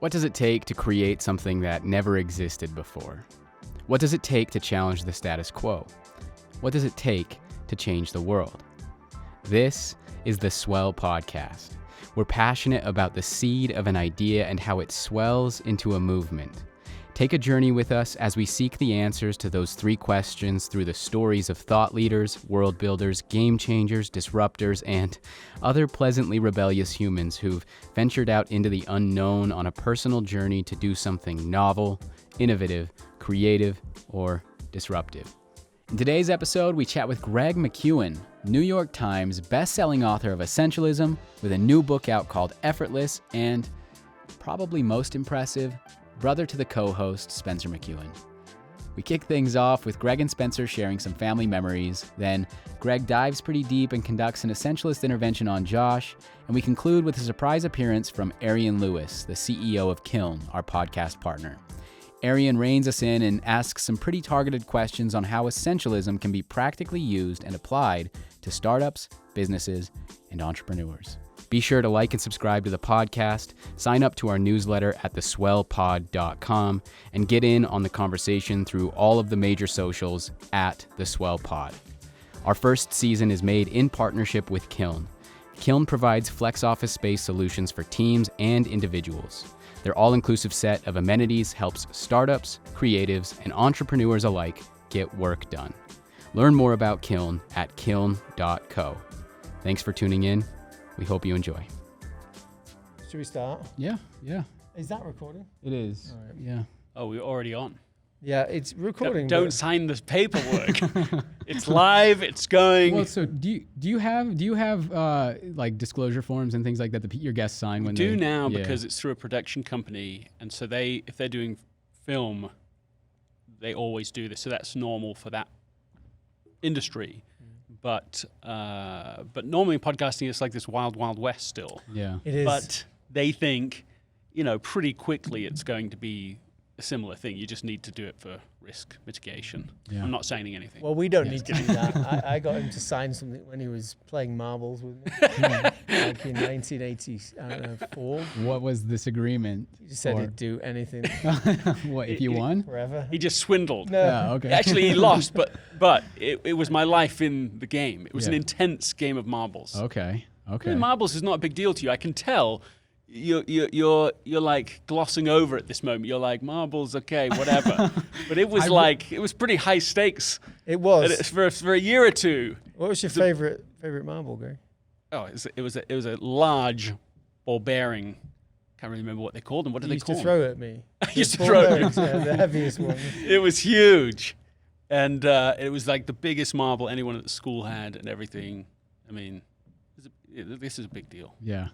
What does it take to create something that never existed before? What does it take to challenge the status quo? What does it take to change the world? This is the Swell podcast. We're passionate about the seed of an idea and how it swells into a movement. Take a journey with us as we seek the answers to those three questions through the stories of thought leaders, world builders, game changers, disruptors, and other pleasantly rebellious humans who've ventured out into the unknown on a personal journey to do something novel, innovative, creative, or disruptive. In today's episode, we chat with Greg McKeown, New York Times best-selling author of Essentialism, with a new book out called Effortless, and, probably most impressive, brother to the co-host, Spencer McKeown. We kick things off with Greg and Spencer sharing some family memories. Then Greg dives pretty deep and conducts an essentialist intervention on Josh. And we conclude with a surprise appearance from Arian Lewis, the CEO of Kiln, our podcast partner. Arian reins us in and asks some pretty targeted questions on how essentialism can be practically used and applied to startups, businesses, and entrepreneurs. Be sure to like and subscribe to the podcast, sign up to our newsletter at theswellpod.com, and get in on the conversation through all of the major socials at theswellpod. Our first season is made in partnership with Kiln. Kiln provides flex office space solutions for teams and individuals. Their all-inclusive set of amenities helps startups, creatives, and entrepreneurs alike get work done. Learn more about Kiln at kiln.co. Thanks for tuning in. We hope you enjoy. Should we start? Yeah. Is that recording? It is. All right. Yeah. Oh, we're already on. Yeah, it's recording. Don't sign this paperwork. It's live. It's going. Well, so do you have like disclosure forms and things like that your guests sign when we do they now yeah. because it's through a production company, and so if they're doing film, they always do this. So that's normal for that industry. But normally in podcasting, it's like this wild, wild west still. Yeah, it is. But they think, pretty quickly it's going to be a similar thing. You just need to do it for risk mitigation. Yeah. I'm not signing anything. Well, we don't need to do that. I got him to sign something when he was playing marbles with me, like in 1984. What was this agreement? He just said he'd do anything. What, if you won? Forever. He just swindled. No. Yeah, okay. Actually, he lost, but it was my life in the game. It was an intense game of marbles. Okay. I mean, marbles is not a big deal to you. I can tell. You're like glossing over at this moment. You're like, marbles, okay, whatever. But it was it was pretty high stakes. It was for a year or two. What was your favorite marble, Greg? Oh, it was a large ball bearing. Can't really remember what they called them. What did they call them? You used to throw at me. I used to throw at me. The heaviest one. It was huge, and it was like the biggest marble anyone at the school had, and everything. I mean, this is a big deal. Yeah.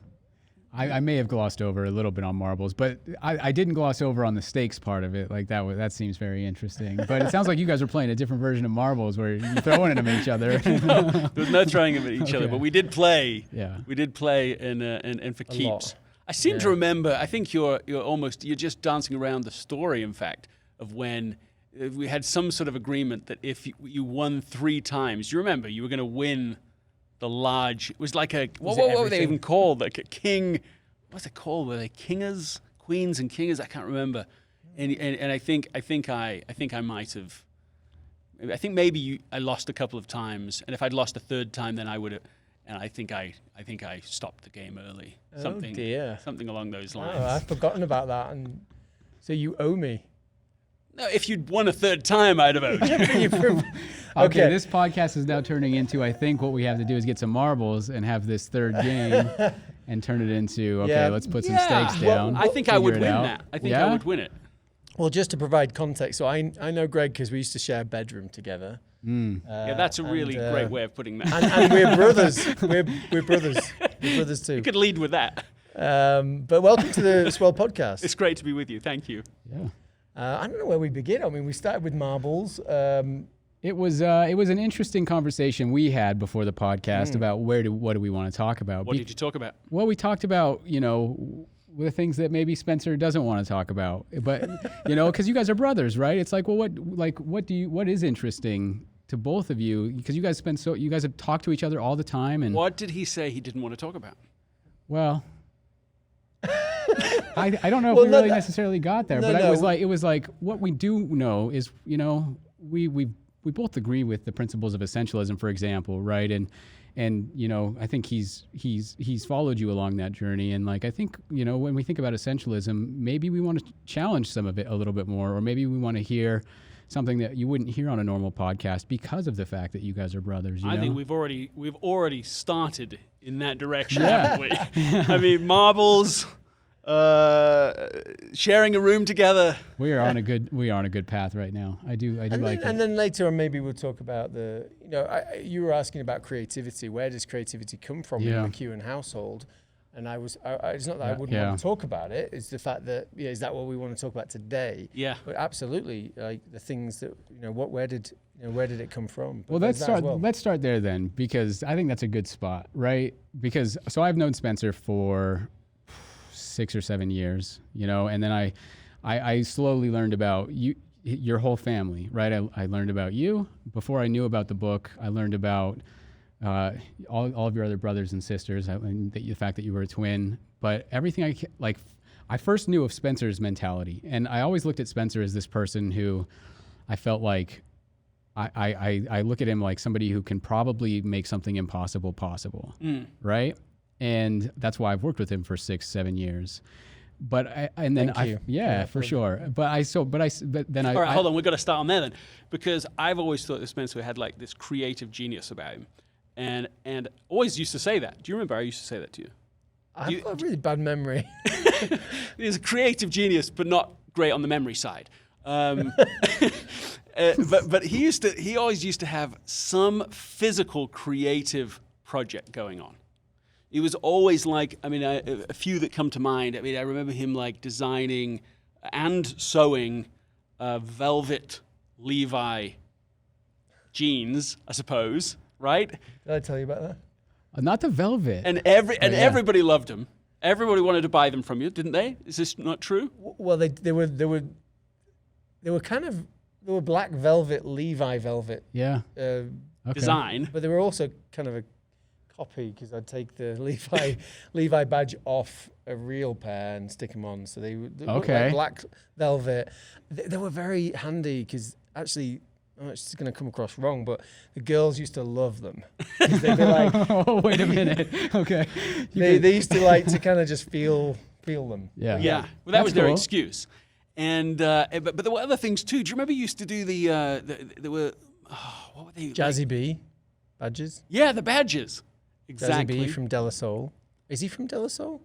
I may have glossed over a little bit on marbles, but I didn't gloss over on the stakes part of it. Like that seems very interesting. But it sounds like you guys are playing a different version of marbles where you're throwing them at each other. No, there was no throwing them at each other, but we did play. Yeah. We did play in for keeps. I seem to remember. I think you're just dancing around the story. In fact, of when we had some sort of agreement that if you won 3 times, you remember you were going to win. The large, it was like what were they even called? Like a king, what's it called? Were they kingers, queens and kingers? I can't remember. And I think I might have. I think maybe I lost a couple of times, and if I'd lost a third time, then I would have. And I think I stopped the game early. Something along those lines. Oh, I've forgotten about that, and so you owe me. No, if you'd won a third time, I'd have owed you. Okay, this podcast is now turning into, I think what we have to do is get some marbles and have this third game and turn it into, let's put some stakes down. I think I would win that. I think I would win it. Well, just to provide context, so I know Greg because we used to share a bedroom together. That's a really great way of putting that. And we're brothers. We're brothers. We're brothers too. You could lead with that. But welcome to the Swell podcast. It's great to be with you. Thank you. Yeah. I don't know where we begin. I mean, we started with marbles. It was an interesting conversation we had before the podcast about what do we want to talk about. What did you talk about? Well, we talked about, the things that maybe Spencer doesn't want to talk about, but because you guys are brothers, right? It's like, well, what is interesting to both of you? Because you guys have talked to each other all the time. And what did he say he didn't want to talk about? Well, I don't know if Well, we no, really that- necessarily got there, no, but no. it was like what we do know is, we both agree with the principles of essentialism, for example, right? And I think he's followed you along that journey, and like I think when we think about essentialism, maybe we want to challenge some of it a little bit more, or maybe we want to hear something that you wouldn't hear on a normal podcast because of the fact that you guys are brothers. I know? think we've already started in that direction, Yeah. haven't we? I mean, marbles, sharing a room together. we are on a good path right now. I do like And it. then later on, maybe we'll talk about you were asking about creativity. Where does creativity come from Yeah. in the McKeown household? And it's not that I wouldn't Yeah. want to talk about it. It's the fact that, is that what we want to talk about today? Yeah. But absolutely, like the things that, where did it come from? But Well, there's that as well. let's start there then, because I think that's a good spot, right? Because I've known Spencer for 6 or 7 years, and then I slowly learned about your whole family, right? I learned about you before I knew about the book. I learned about all of your other brothers and sisters, and the fact that you were a twin. But everything I first knew of Spencer's mentality, and I always looked at Spencer as this person who I felt like I look at him like somebody who can probably make something impossible possible, right? And that's why I've worked with him for 6-7 years. But Thank you. Yeah, for sure. But then All right, hold on. We've got to start on there then, because I've always thought that Spencer had like this creative genius about him, and always used to say that. Do you remember I used to say that to you? I've got a really bad memory. He's a creative genius, but not great on the memory side. But he always used to have some physical creative project going on. He was always like, a few that come to mind. I remember him like designing and sewing velvet Levi jeans, I suppose, right? Did I tell you about that? not the velvet. And everybody loved them. Everybody wanted to buy them from you, didn't they? Is this not true? Well, they were black velvet, Levi velvet. Yeah. Okay. Design. But they were also kind of a copy, because I'd take the Levi badge off a real pair and stick them on. So they looked like black velvet. They were very handy, because actually, it's going to come across wrong, but the girls used to love them. They'd be like, oh, wait a minute. Okay. They used to like to kind of just feel them. Yeah. Yeah. Well, that was their excuse. And but there were other things too. Do you remember you used to do there were what were they? Jazzy B badges. Yeah, the badges. Exactly. Jazzy B from De La Soul. Is he from De La Soul?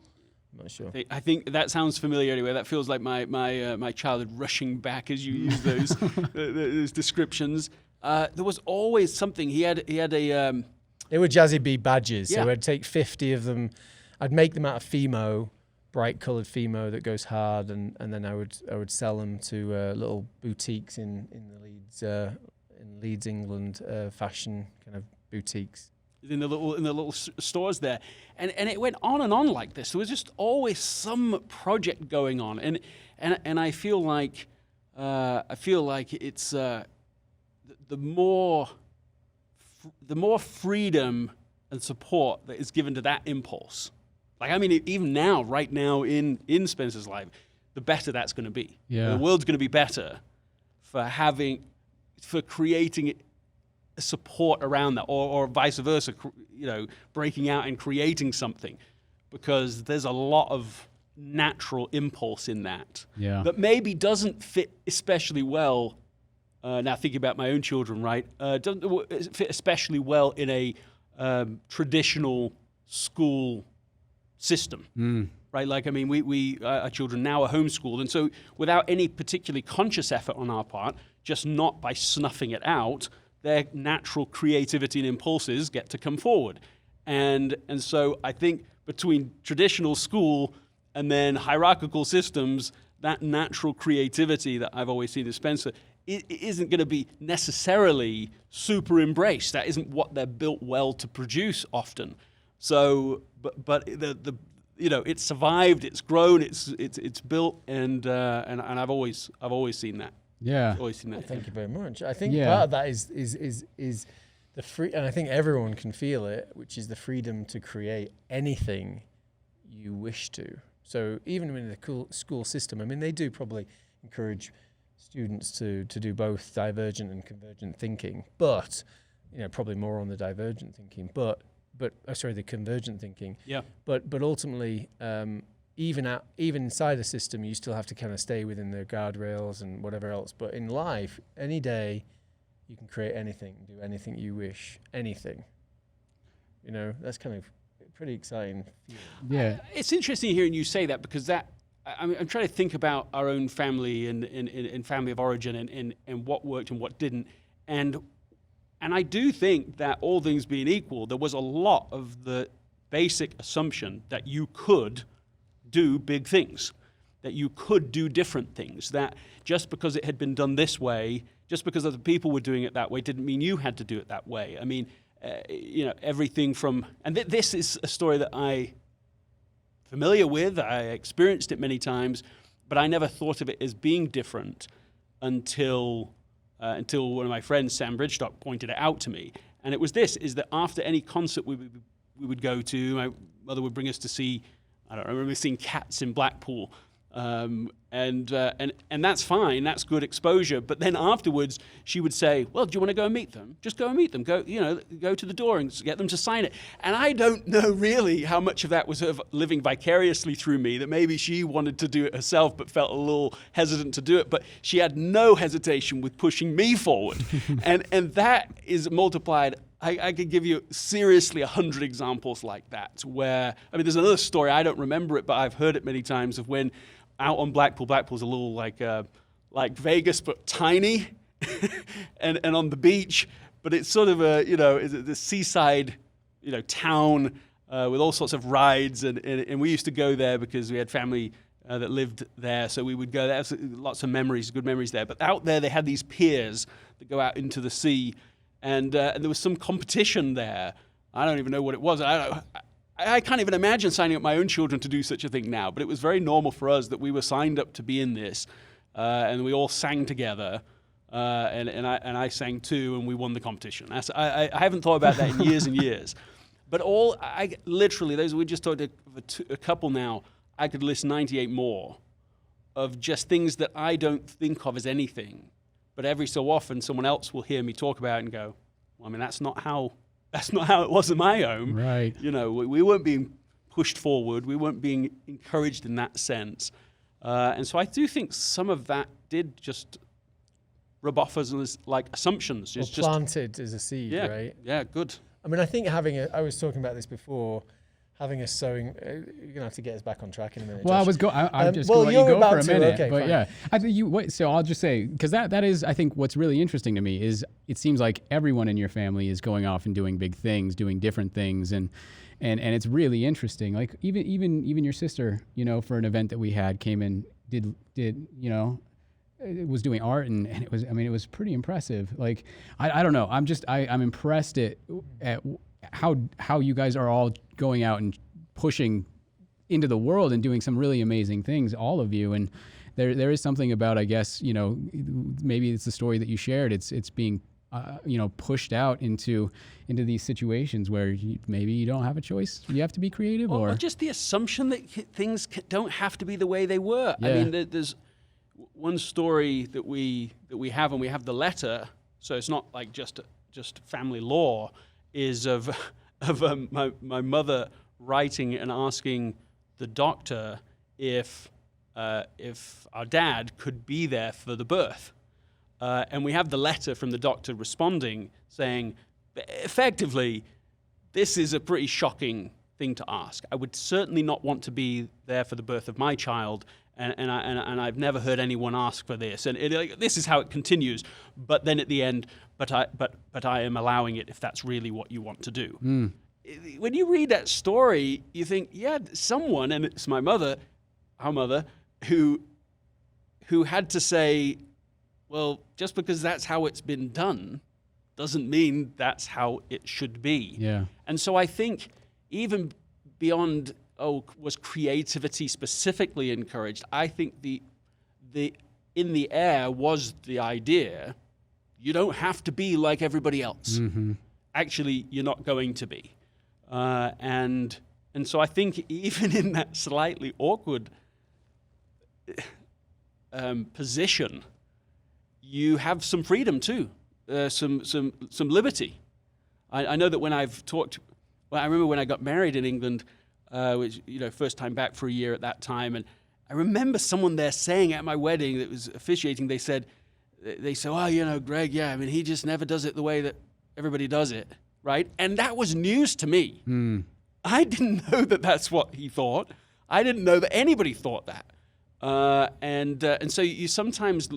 I'm not sure. I think that sounds familiar anyway. That feels like my childhood rushing back as you use those descriptions. There was always something. He had a. They were Jazzy B badges. Yeah. So I'd take 50 of them. I'd make them out of Fimo, bright coloured Fimo that goes hard, and then I would sell them to little boutiques in Leeds, England, fashion kind of boutiques. In the little stores there, and it went on and on like this. There was just always some project going on, and I feel like it's the more freedom and support that is given to that impulse. Like, even now, right now in Spencer's life, the better that's going to be. Yeah. The world's going to be better for creating support around that, or vice versa, breaking out and creating something, because there's a lot of natural impulse in that that maybe doesn't fit especially well. Now thinking about my own children, right? Doesn't fit especially well in a traditional school system, right? Like, we our children now are homeschooled, and so without any particularly conscious effort on our part, just not by snuffing it out, their natural creativity and impulses get to come forward. And so I think between traditional school and then hierarchical systems, that natural creativity that I've always seen in Spencer, it isn't going to be necessarily super embraced. That isn't what they're built well to produce often. So, but it's survived, it's grown, it's built, and I've always seen that. Yeah. Always seen that. Well, thank you very much. I think part of that is the free, and I think everyone can feel it, which is the freedom to create anything you wish to. So even in the school system, I mean, they do probably encourage students to do both divergent and convergent thinking, but probably more on the divergent thinking, but the convergent thinking. Yeah. But ultimately, even inside the system, you still have to kind of stay within the guardrails and whatever else. But in life, any day, you can create anything, do anything you wish, anything. That's kind of pretty exciting. Yeah. It's interesting hearing you say that, because I'm trying to think about our own family and family of origin and what worked and what didn't. And I do think that, all things being equal, there was a lot of the basic assumption that you could do big things, that you could do different things, that just because it had been done this way, just because other people were doing it that way, didn't mean you had to do it that way. I mean, everything from, and this is a story that I'm familiar with, I experienced it many times, but I never thought of it as being different until one of my friends, Sam Bridgestock, pointed it out to me. And it was is that after any concert we would go to, my mother would bring us to see, I remember seeing Cats in Blackpool. And that's fine, that's good exposure. But then afterwards, she would say, well, do you want to go and meet them? Just go and meet them. Go to the door and get them to sign it. And I don't know really how much of that was of living vicariously through me, that maybe she wanted to do it herself but felt a little hesitant to do it. But she had no hesitation with pushing me forward. and that is multiplied. I could give you seriously 100 examples like that, where, there's another story, I don't remember it, but I've heard it many times, of when out on Blackpool's a little like Vegas, but tiny, and on the beach, but it's sort of the seaside, town with all sorts of rides, and we used to go there because we had family that lived there, so we would go there. Lots of memories, good memories there. But out there, they had these piers that go out into the sea. And there was some competition there. I don't even know what it was. I can't even imagine signing up my own children to do such a thing now. But it was very normal for us that we were signed up to be in this, and we all sang together. And I sang too, and we won the competition. I haven't thought about that in years and years. But literally, we just talked to a couple now. I could list 98 more of just things that I don't think of as anything. But every so often, someone else will hear me talk about it and go, well, that's not how it was in my home. Right. We weren't being pushed forward. We weren't being encouraged in that sense. And so I do think some of that did just rub off us as like assumptions. It's planted as a seed, right? Yeah, good. I think I was talking about this before, having a sewing, you're going to have to get us back on track in a minute. Well, Josh. I'm just going to let you go for a minute. Okay, but fine. yeah, I think so I'll just say, because that is, I think what's really interesting to me is it seems like everyone in your family is going off and doing big things, doing different things. And it's really interesting. Like even your sister, for an event that we had, came in, did it was doing art and it was pretty impressive. Like, I don't know. I'm impressed at how you guys are all going out and pushing into the world and doing some really amazing things, all of you. And there is something about, I guess, maybe it's the story that you shared. It's being, pushed out into these situations where maybe you don't have a choice. You have to be creative, or just the assumption that things don't have to be the way they were. Yeah. There's one story that we have, and we have the letter, so it's not like just family law, is of my mother writing and asking the doctor if our dad could be there for the birth. And we have the letter from the doctor responding, saying, effectively, this is a pretty shocking thing to ask. I would certainly not want to be there for the birth of my child, and I've never heard anyone ask for this. And this is how it continues. But then at the end, but I am allowing it if that's really what you want to do. Mm. When you read that story, you think, yeah, someone, and it's my mother, our mother, who had to say, well, just because that's how it's been done doesn't mean that's how it should be. Yeah. And so I think even beyond, was creativity specifically encouraged? I think the in the air was the idea, you don't have to be like everybody else. Mm-hmm. Actually, you're not going to be. And And so I think even in that slightly awkward position, you have some freedom too, some liberty. I know that when I've talked, well, I remember when I got married in England, which, first time back for a year at that time, and I remember someone there saying at my wedding that was officiating, they said, oh, Greg, yeah, I mean, he just never does it the way that everybody does it, right? And that was news to me. I didn't know that that's what he thought. I didn't know that anybody thought that. And so you sometimes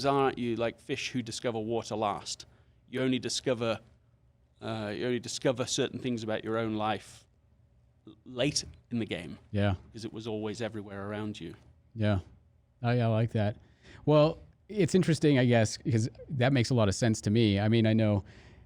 aren't you like fish who discover water last. You only discover certain things about your own life late in the game. Yeah. Because it was always everywhere around you. Yeah. Oh, yeah, I like that. Well, it's interesting, I guess, because that makes a lot of sense to me. I mean, I know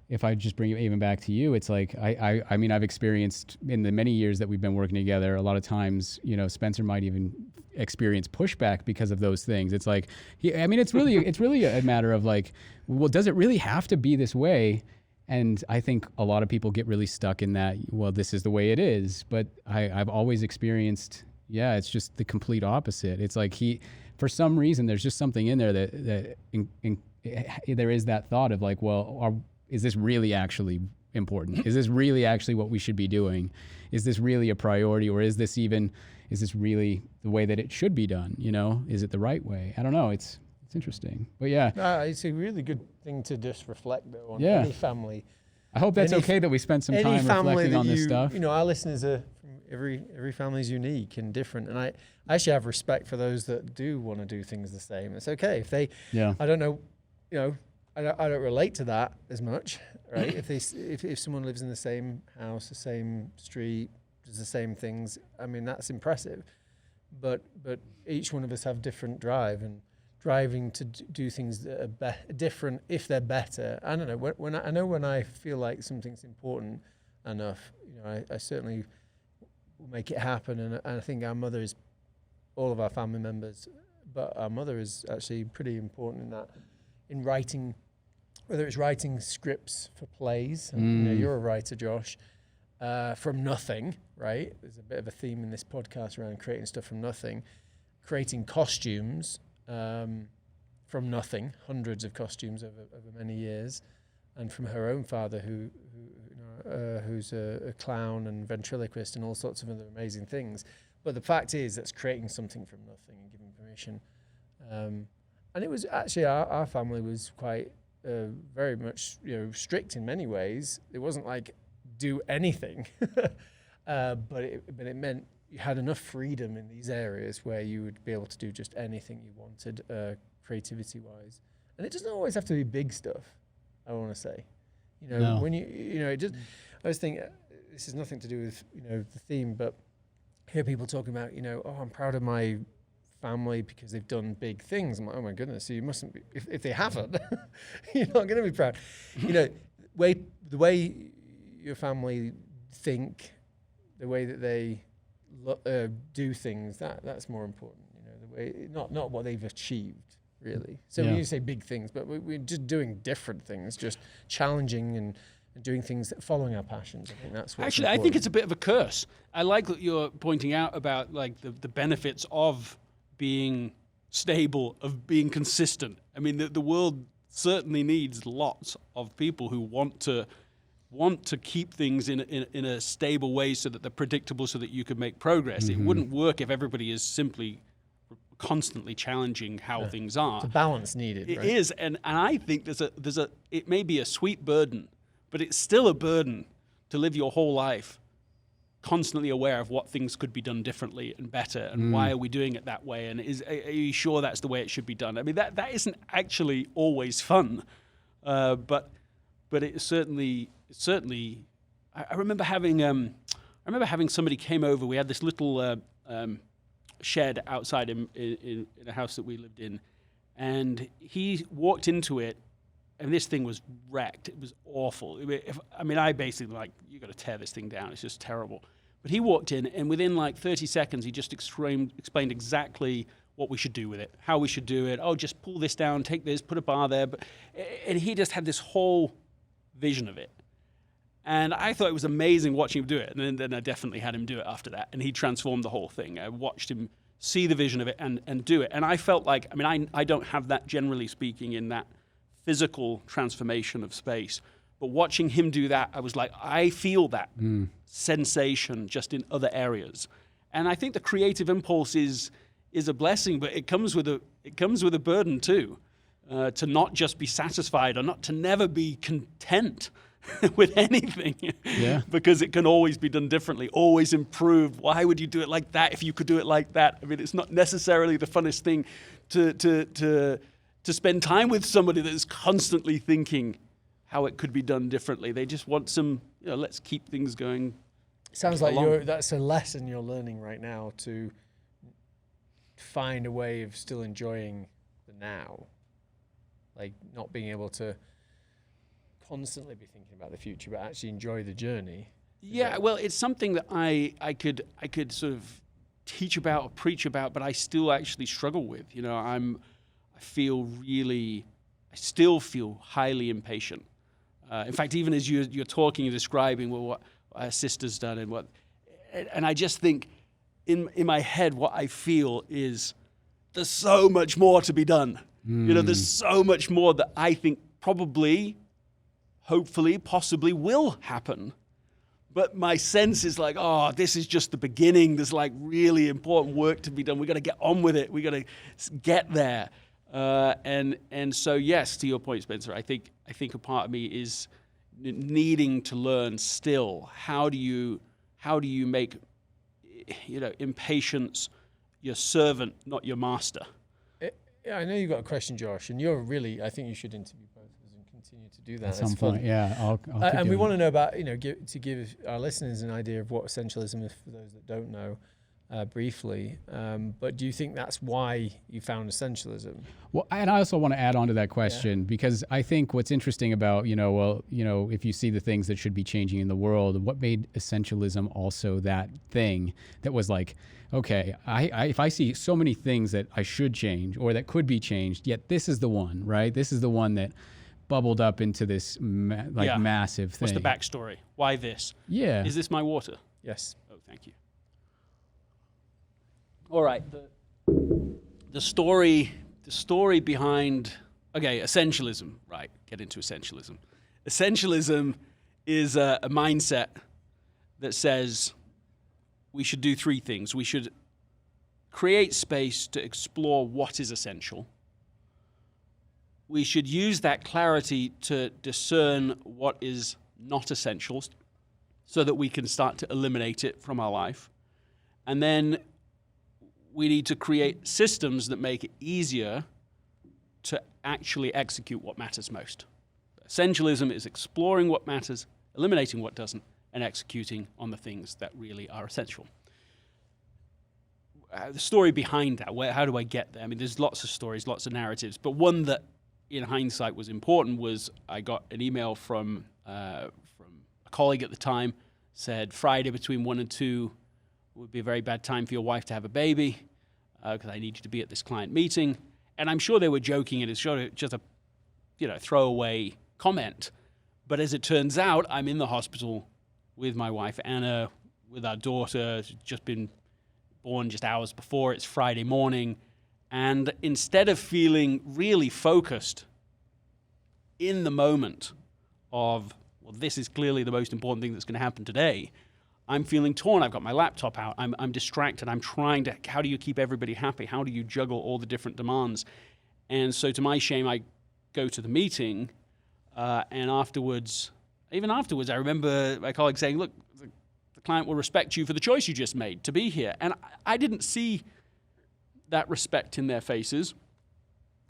if I just bring it even back to you, it's like, I mean, I've experienced in the many years that we've been working together, a lot of times, Spencer might even experience pushback because of those things. It's like, it's really a matter of like, well, does it really have to be this way? And I think a lot of people get really stuck in that, well, this is the way it is. But I've always experienced, it's just the complete opposite. It's like for some reason, there's just something in there that there is that thought of like, well, is this really actually important? Is this really actually what we should be doing? Is this really a priority, or is this really the way that it should be done? Is it the right way? I don't know. It's interesting, but yeah. It's a really good thing to just reflect though on any family. I hope that's okay that we spent some time reflecting on this stuff. Our listeners are every family is unique and different, and I actually have respect for those that do want to do things the same. It's okay if they. Yeah. I don't know, I don't relate to that as much, right? if someone lives in the same house, the same street, does the same things, I mean, that's impressive. But each one of us have different drive, and driving to do things that are different if they're better. I don't know. When I feel like something's important enough, I certainly will make it happen. And I think our mother is, all of our family members, but our mother is actually pretty important in that. In writing, whether it's writing scripts for plays, and, you're a writer, Josh, from nothing, right? There's a bit of a theme in this podcast around creating stuff from nothing, creating costumes from nothing, hundreds of costumes over many years, and from her own father, who's a clown and ventriloquist and all sorts of other amazing things. But the fact is, that's creating something from nothing and giving permission. And it was actually our family was quite very much strict in many ways. It wasn't like do anything, but it meant you had enough freedom in these areas where you would be able to do just anything you wanted, creativity wise. And it doesn't always have to be big stuff. I want to say, No. when it just. I was thinking this has nothing to do with the theme, but I hear people talking about oh, I'm proud of my family because they've done big things. I'm like, oh my goodness, so you mustn't be, if they haven't, you're not going to be proud. The way your family think, the way that they do things, that's more important. The way, not what they've achieved, really. So when you say big things, but we're just doing different things, just challenging and doing things, following our passions. I think that's what's actually important. I think it's a bit of a curse. I like that you're pointing out about like the benefits of being stable, of being consistent. I mean, the world certainly needs lots of people who want to keep things in a stable way so that they're predictable, so that you can make progress. It wouldn't work if everybody is simply constantly challenging how things are. It's a balance needed. It right? is, and I think it may be a sweet burden, but it's still a burden to live your whole life constantly aware of what things could be done differently and better, and why are we doing it that way, and are you sure that's the way it should be done? I mean, that isn't actually always fun, but it certainly. I remember having somebody came over. We had this little shed outside in a house that we lived in, and he walked into it, and this thing was wrecked. It was awful. I basically like, you got to tear this thing down. It's just terrible. But he walked in, and within like 30 seconds, he just explained exactly what we should do with it, how we should do it. Oh, just pull this down, take this, put a bar there. And he just had this whole vision of it. And I thought it was amazing watching him do it. And then I definitely had him do it after that. And he transformed the whole thing. I watched him see the vision of it and do it. And I felt like, I don't have that, generally speaking, in that physical transformation of space. But watching him do that, I was like, I feel that sensation just in other areas. And I think the creative impulse is a blessing, but it comes with a burden too, to not just be satisfied or not to never be content with anything, because it can always be done differently, always improved. Why would you do it like that if you could do it like that? I mean, it's not necessarily the funnest thing to spend time with somebody that is constantly thinking how it could be done differently. They just want some, let's keep things going. Sounds like that's a lesson you're learning right now, to find a way of still enjoying the now, like not being able to constantly be thinking about the future, but actually enjoy the journey. Well, it's something that I could sort of teach about or preach about, but I still actually struggle with. I still feel highly impatient. In fact, even as you're talking and describing what our sister's done and I just think in my head, what I feel is there's so much more to be done. There's so much more that I think probably, hopefully, possibly will happen. But my sense is like, this is just the beginning. There's like really important work to be done. We got to get on with it. We got to get there. And so, yes, to your point, Spencer, I think a part of me is needing to learn still. How do you make, impatience your servant, not your master? I know you've got a question, Josh, and I think you should interview both of us and continue to do that. At some point, yeah. I'll and we want to know about, to give our listeners an idea of what essentialism is for those that don't know, briefly. But do you think that's why you found essentialism? Well, and I also want to add on to that question, because I think what's interesting about, if you see the things that should be changing in the world, what made essentialism also that thing that was like, okay, if I see so many things that I should change or that could be changed, yet this is the one, right? This is the one that bubbled up into this massive thing. What's the backstory? Why this? Yeah. Is this my water? Yes. Oh, thank you. All right. The story behind, essentialism. Right. Get into essentialism. Essentialism is a mindset that says we should do three things. We should create space to explore what is essential. We should use that clarity to discern what is not essential so that we can start to eliminate it from our life. And then we need to create systems that make it easier to actually execute what matters most. Essentialism is exploring what matters, eliminating what doesn't, and executing on the things that really are essential. The story behind that, how do I get there? I mean, there's lots of stories, lots of narratives, but one that in hindsight was important was I got an email from a colleague at the time, said Friday between 1 and 2 would be a very bad time for your wife to have a baby because I need you to be at this client meeting. And I'm sure they were joking, and it's just a throwaway comment. But as it turns out, I'm in the hospital with my wife, Anna, with our daughter, who's just been born just hours before. It's Friday morning. And instead of feeling really focused in the moment of, well, this is clearly the most important thing that's going to happen today, I'm feeling torn. I've got my laptop out. I'm distracted. I'm trying to, how do you keep everybody happy? How do you juggle all the different demands? And so to my shame, I go to the meeting, and afterwards, I remember my colleague saying, look, the client will respect you for the choice you just made to be here. And I didn't see that respect in their faces.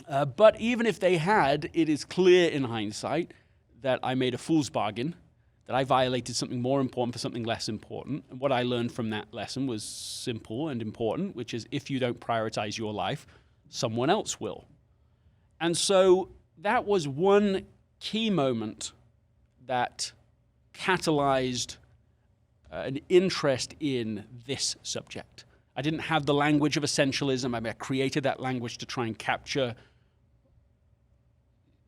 But even if they had, it is clear in hindsight that I made a fool's bargain, that I violated something more important for something less important. And what I learned from that lesson was simple and important, which is if you don't prioritize your life, someone else will. And so that was one key moment that catalyzed an interest in this subject. I didn't have the language of essentialism. I created that language to try and capture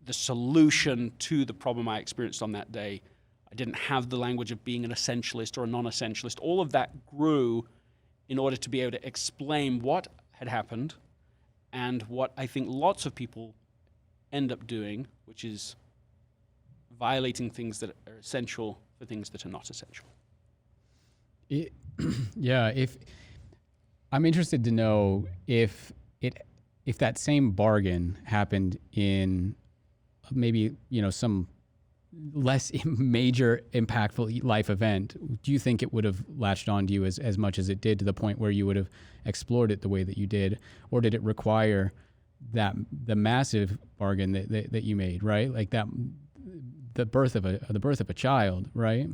the solution to the problem I experienced on that day. I didn't have the language of being an essentialist or a non-essentialist. All of that grew in order to be able to explain what had happened and what I think lots of people end up doing, which is violating things that are essential for things that are not essential. If I'm interested to know if that same bargain happened in maybe, some less major impactful life event, do you think it would have latched on to you as much as it did, to the point where you would have explored it the way that you did? Or did it require the massive bargain that you made, right? Like the birth of a child, right?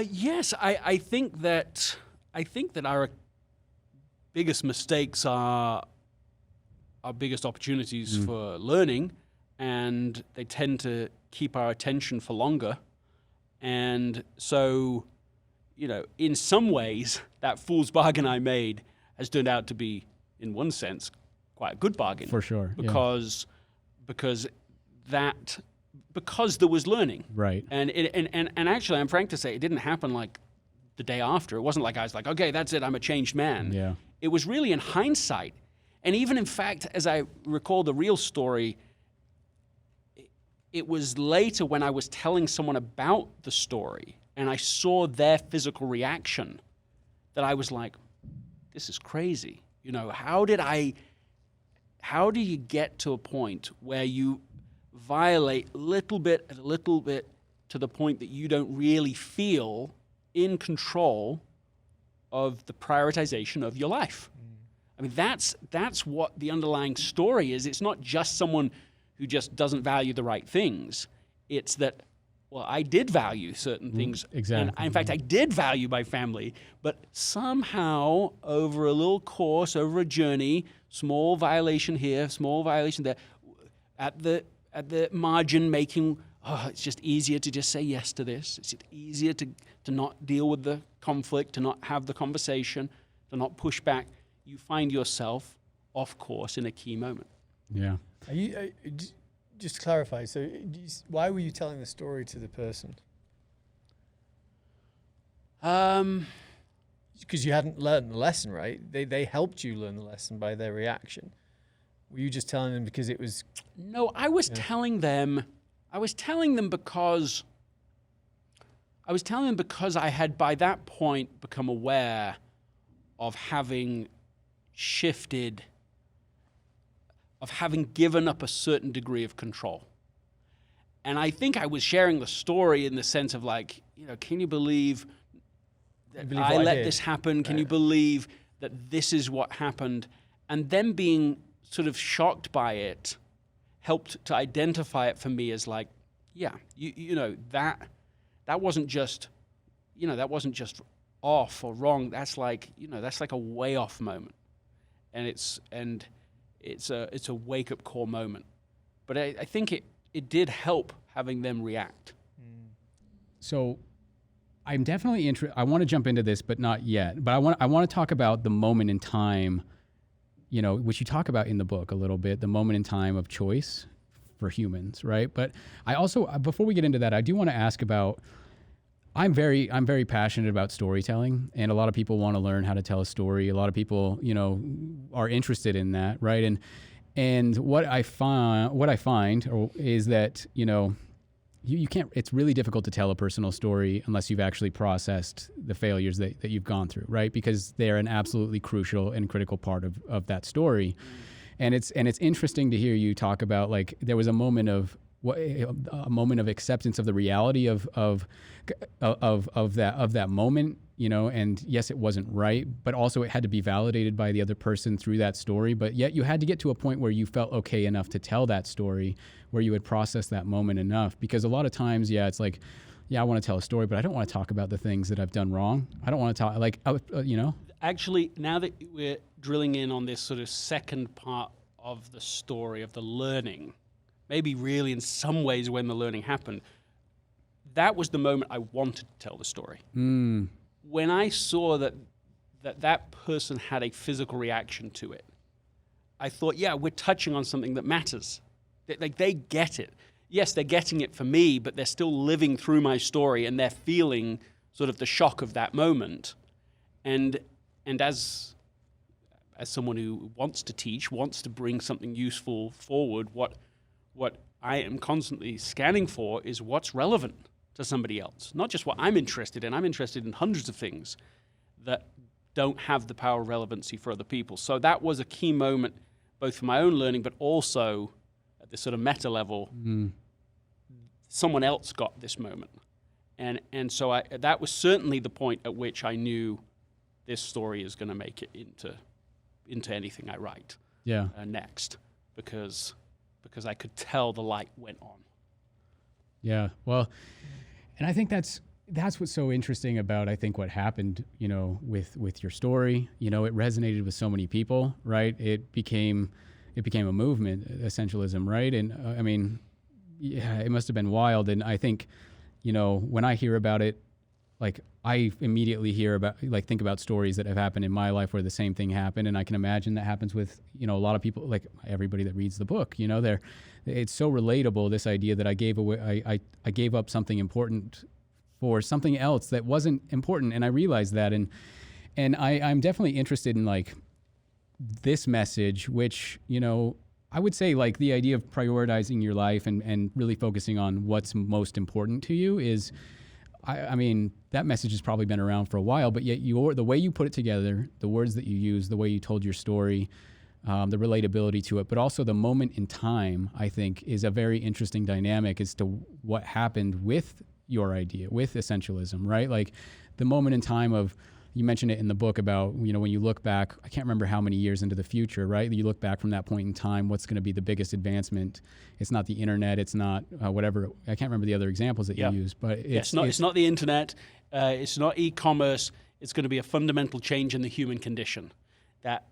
Yes, I think that our biggest mistakes are our biggest opportunities for learning, and they tend to keep our attention for longer. And so, in some ways, that fool's bargain I made has turned out to be, in one sense, quite a good bargain. For sure. Because there was learning. Right. And actually, I'm frank to say, it didn't happen like the day after. It wasn't like I was like, okay, that's it, I'm a changed man. Yeah. It was really in hindsight. And even in fact, as I recall the real story, it was later when I was telling someone about the story and I saw their physical reaction that I was like, this is crazy. How do you get to a point where you violate little bit to the point that you don't really feel in control of the prioritization of your life? I mean, that's what the underlying story is. It's not just someone who just doesn't value the right things. It's that, well, I did value certain things. Exactly. And in fact, I did value my family, but somehow over a little course, over a journey, small violation here, small violation there, at the margin making, it's just easier to just say yes to this. It's easier to not deal with the conflict, to not have the conversation, to not push back. You find yourself off course in a key moment. Yeah. Just to clarify, so why were you telling the story to the person? Because you hadn't learned the lesson, right? They helped you learn the lesson by their reaction. Were you just telling them because it was... No, I was telling them because I had by that point become aware of having shifted, of having given up a certain degree of control. And I think I was sharing the story in the sense of like, can you believe that I let this happen? Can you believe that this is what happened? And them being sort of shocked by it helped to identify it for me as like, that wasn't just, that wasn't just off or wrong. That's like, that's like a way off moment. And it's a wake up call moment. But I think it did help having them react. So I'm definitely I want to jump into this, but not yet. But I want to talk about the moment in time, which you talk about in the book a little bit, the moment in time of choice for humans, right? But I also, before we get into that, I do want to ask about, I'm very passionate about storytelling, and a lot of people want to learn how to tell a story. A lot of people, are interested in that, right? And what I find is that, you can't, it's really difficult to tell a personal story unless you've actually processed the failures that you've gone through, right? Because they're an absolutely crucial and critical part of that story. And it's interesting to hear you talk about, like, there was a moment of acceptance of the reality of that moment, and yes, it wasn't right, but also it had to be validated by the other person through that story. But yet you had to get to a point where you felt okay enough to tell that story, where you had processed that moment enough. Because a lot of times, it's like, I want to tell a story, but I don't want to talk about the things that I've done wrong. I don't want to talk, Actually, now that we're drilling in on this sort of second part of the story, of the learning, maybe really in some ways when the learning happened, that was the moment I wanted to tell the story. When I saw that person had a physical reaction to it, I thought, we're touching on something that matters. Like, they get it. yes, they're getting it for me, but they're still living through my story and they're feeling sort of the shock of that moment. And as someone who wants to teach, wants to bring something useful forward, what I am constantly scanning for is what's relevant to somebody else. Not just what I'm interested in. I'm interested in hundreds of things that don't have the power of relevancy for other people. So that was a key moment, both for my own learning, but also at this sort of meta level. Someone else got this moment. And so that was certainly the point at which I knew this story is going to make it into anything I write next, because I could tell the light went on. Yeah, well, and I think that's what's so interesting about, I think, what happened, with your story. It resonated with so many people, right? It became a movement, essentialism, right? And I mean, yeah, it must have been wild. And I think, when I hear about it, like, I immediately think about stories that have happened in my life where the same thing happened, and I can imagine that happens with a lot of people, like everybody that reads the book. It's so relatable, this idea that I gave up something important for something else that wasn't important, and I realized that, and I'm definitely interested in like this message, which I would say, like, the idea of prioritizing your life and really focusing on what's most important to you is. I mean, that message has probably been around for a while, but yet the way you put it together, the words that you use, the way you told your story, the relatability to it, but also the moment in time, I think, is a very interesting dynamic as to what happened with your idea, with essentialism, right? Like the moment in time of, you mentioned it in the book about, when you look back, I can't remember how many years into the future, right? You look back from that point in time, what's going to be the biggest advancement? It's not the internet, it's not whatever. I can't remember the other examples that you used, but it's not the internet, it's not e-commerce. It's going to be a fundamental change in the human condition. That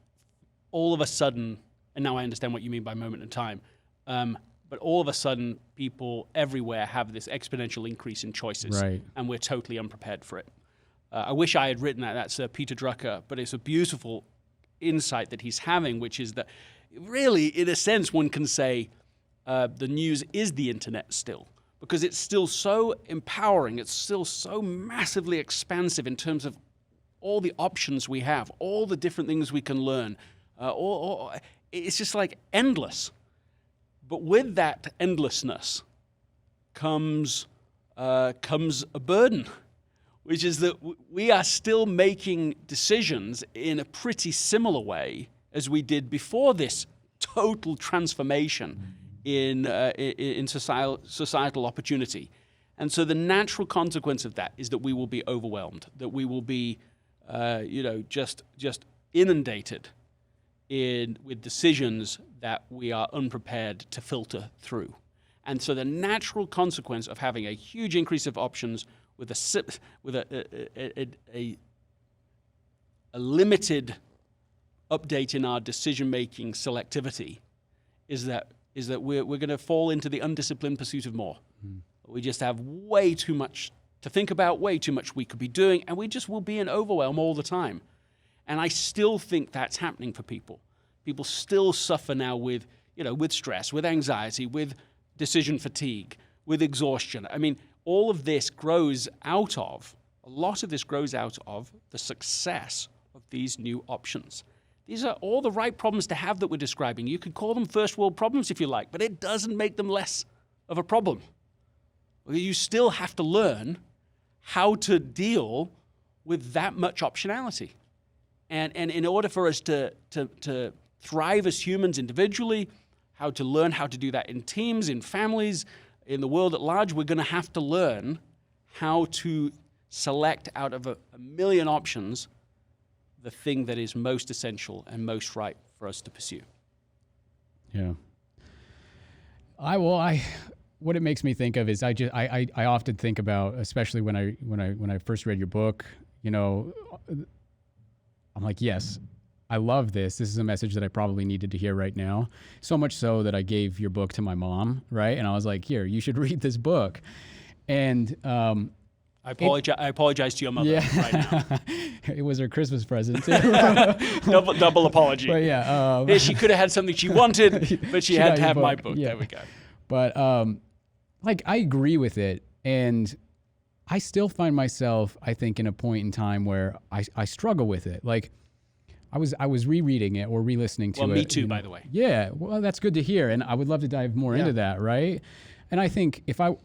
all of a sudden, and now I understand what you mean by moment in time, but all of a sudden, people everywhere have this exponential increase in choices, right, and we're totally unprepared for it. I wish I had written that. That's Peter Drucker, but it's a beautiful insight that he's having, which is that really, in a sense, one can say the news is the internet still, because it's still so empowering. It's still so massively expansive in terms of all the options we have, all the different things we can learn. It's just like endless. But with that endlessness comes a burden, which is that we are still making decisions in a pretty similar way as we did before this total transformation in societal opportunity. And so the natural consequence of that is that we will be overwhelmed, that we will be, just inundated with decisions that we are unprepared to filter through. And so the natural consequence of having a huge increase of options with a limited update in our decision-making selectivity is that we're going to fall into the undisciplined pursuit of more. We just have way too much to think about, way too much we could be doing, and we just will be in overwhelm all the time. And I still think that's happening for people. People still suffer now with stress, with anxiety, with decision fatigue, with exhaustion. I mean, all of this grows out of, a lot of this grows out of the success of these new options. These are all the right problems to have that we're describing. You could call them first world problems if you like, but it doesn't make them less of a problem. You still have to learn how to deal with that much optionality. And in order for us to thrive as humans individually, how to learn how to do that in teams, in families, in the world at large, we're going to have to learn how to select out of a million options the thing that is most essential and most right for us to pursue. Yeah. What it makes me think of is I often think about, especially when I first read your book, I'm like, yes, I love this. This is a message that I probably needed to hear right now. So much so that I gave your book to my mom, right? And I was like, here, you should read this book. And I apologize to your mother right now. It was her Christmas present too. double apology. But yeah, she could have had something she wanted, but she had to have my book. Yeah. There we go. But like, I agree with it. And I still find myself, I think, in a point in time where I struggle with it. Like, I was rereading it or re-listening to it. Well, me too, by the way. Yeah, well, that's good to hear. And I would love to dive more into that, right? And I think if I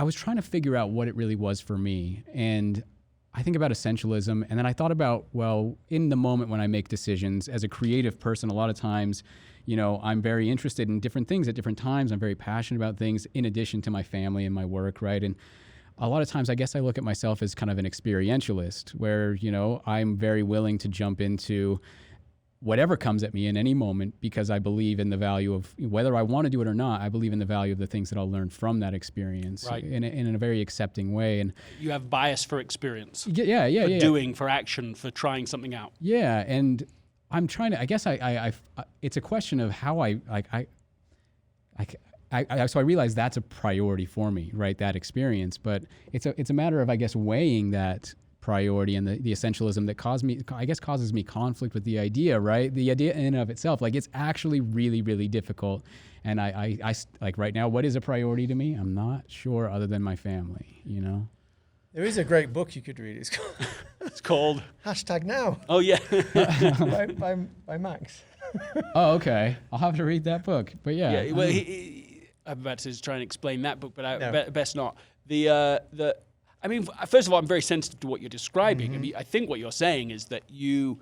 was trying to figure out what it really was for me. And I think about essentialism. And then I thought about, well, in the moment when I make decisions as a creative person, a lot of times, you know, I'm very interested in different things at different times. I'm very passionate about things in addition to my family and my work, right? And a lot of times, I guess I look at myself as kind of an experientialist where, you know, I'm very willing to jump into whatever comes at me in any moment because I believe in the value of, whether I want to do it or not, I believe in the value of the things that I'll learn from that experience in a very accepting way. And you have bias for experience. For doing, for action, for trying something out. Yeah, and I'm trying to, I guess it's a question of how so I realize that's a priority for me, right? That experience, but it's a matter of, I guess, weighing that priority and the essentialism that causes me conflict with the idea, right? The idea in and of itself, like, it's actually really, really difficult. And I like right now, what is a priority to me? I'm not sure, other than my family, you know? There is a great book you could read. It's called #Now. Oh yeah. by Max. Oh, okay. I'll have to read that book. But yeah. Well, I'm about to try and explain that book, but best not. I mean, first of all, I'm very sensitive to what you're describing. I mean, I think what you're saying is that now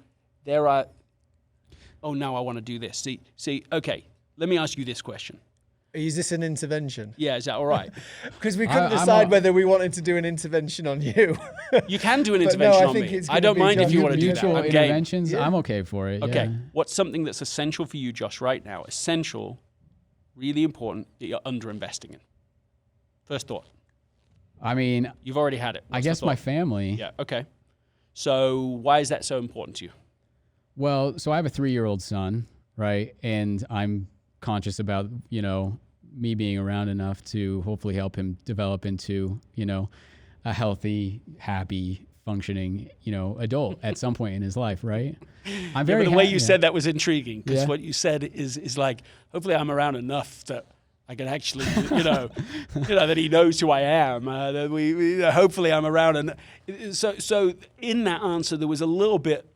I want to do this. See, okay, let me ask you this question. Is this an intervention? Yeah, is that all right? Because we couldn't decide whether we wanted to do an intervention on you. You can do an intervention on me. I don't mind if you want to do that. Mutual interventions, I'm okay for it. Okay, yeah. What's something that's essential for you, Josh, right now? Essential, really important, that you're underinvesting in? First thought. I mean, you've already had it. I guess my family. Yeah, okay. So why is that so important to you? Well, so I have a 3-year-old son, right? And I'm conscious about, you know, me being around enough to hopefully help him develop into, you know, a healthy, happy, functioning, you know, adult at some point in his life, right? I'm very but the way you said that was intriguing, because what you said is like, hopefully I'm around enough that I can actually, you know, that he knows who I am. That we hopefully I'm around, and so in that answer there was a little bit.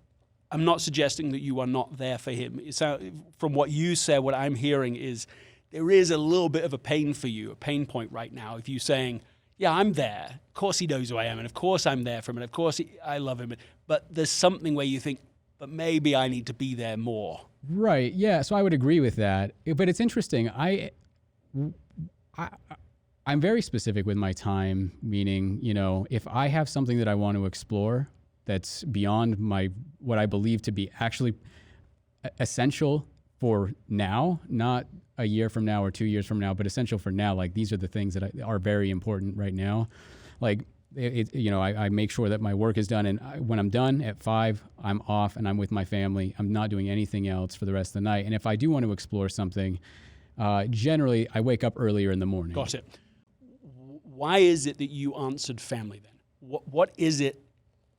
I'm not suggesting that you are not there for him. From what you said, what I'm hearing is there is a little bit of a pain for you, a pain point right now. If you're saying, yeah, I'm there. Of course he knows who I am, and of course I'm there for him, and of course I love him. But there's something where you think, but maybe I need to be there more. Right. Yeah. So I would agree with that. But it's interesting. I'm very specific with my time, meaning, you know, if I have something that I want to explore that's beyond what I believe to be actually essential for now, not a year from now or 2 years from now, but essential for now. Like, these are the things that are very important right now. Like, I make sure that my work is done, and when I'm done at 5, I'm off and I'm with my family. I'm not doing anything else for the rest of the night. And if I do want to explore something, generally I wake up earlier in the morning. Got it. Why is it that you answered family then? What is it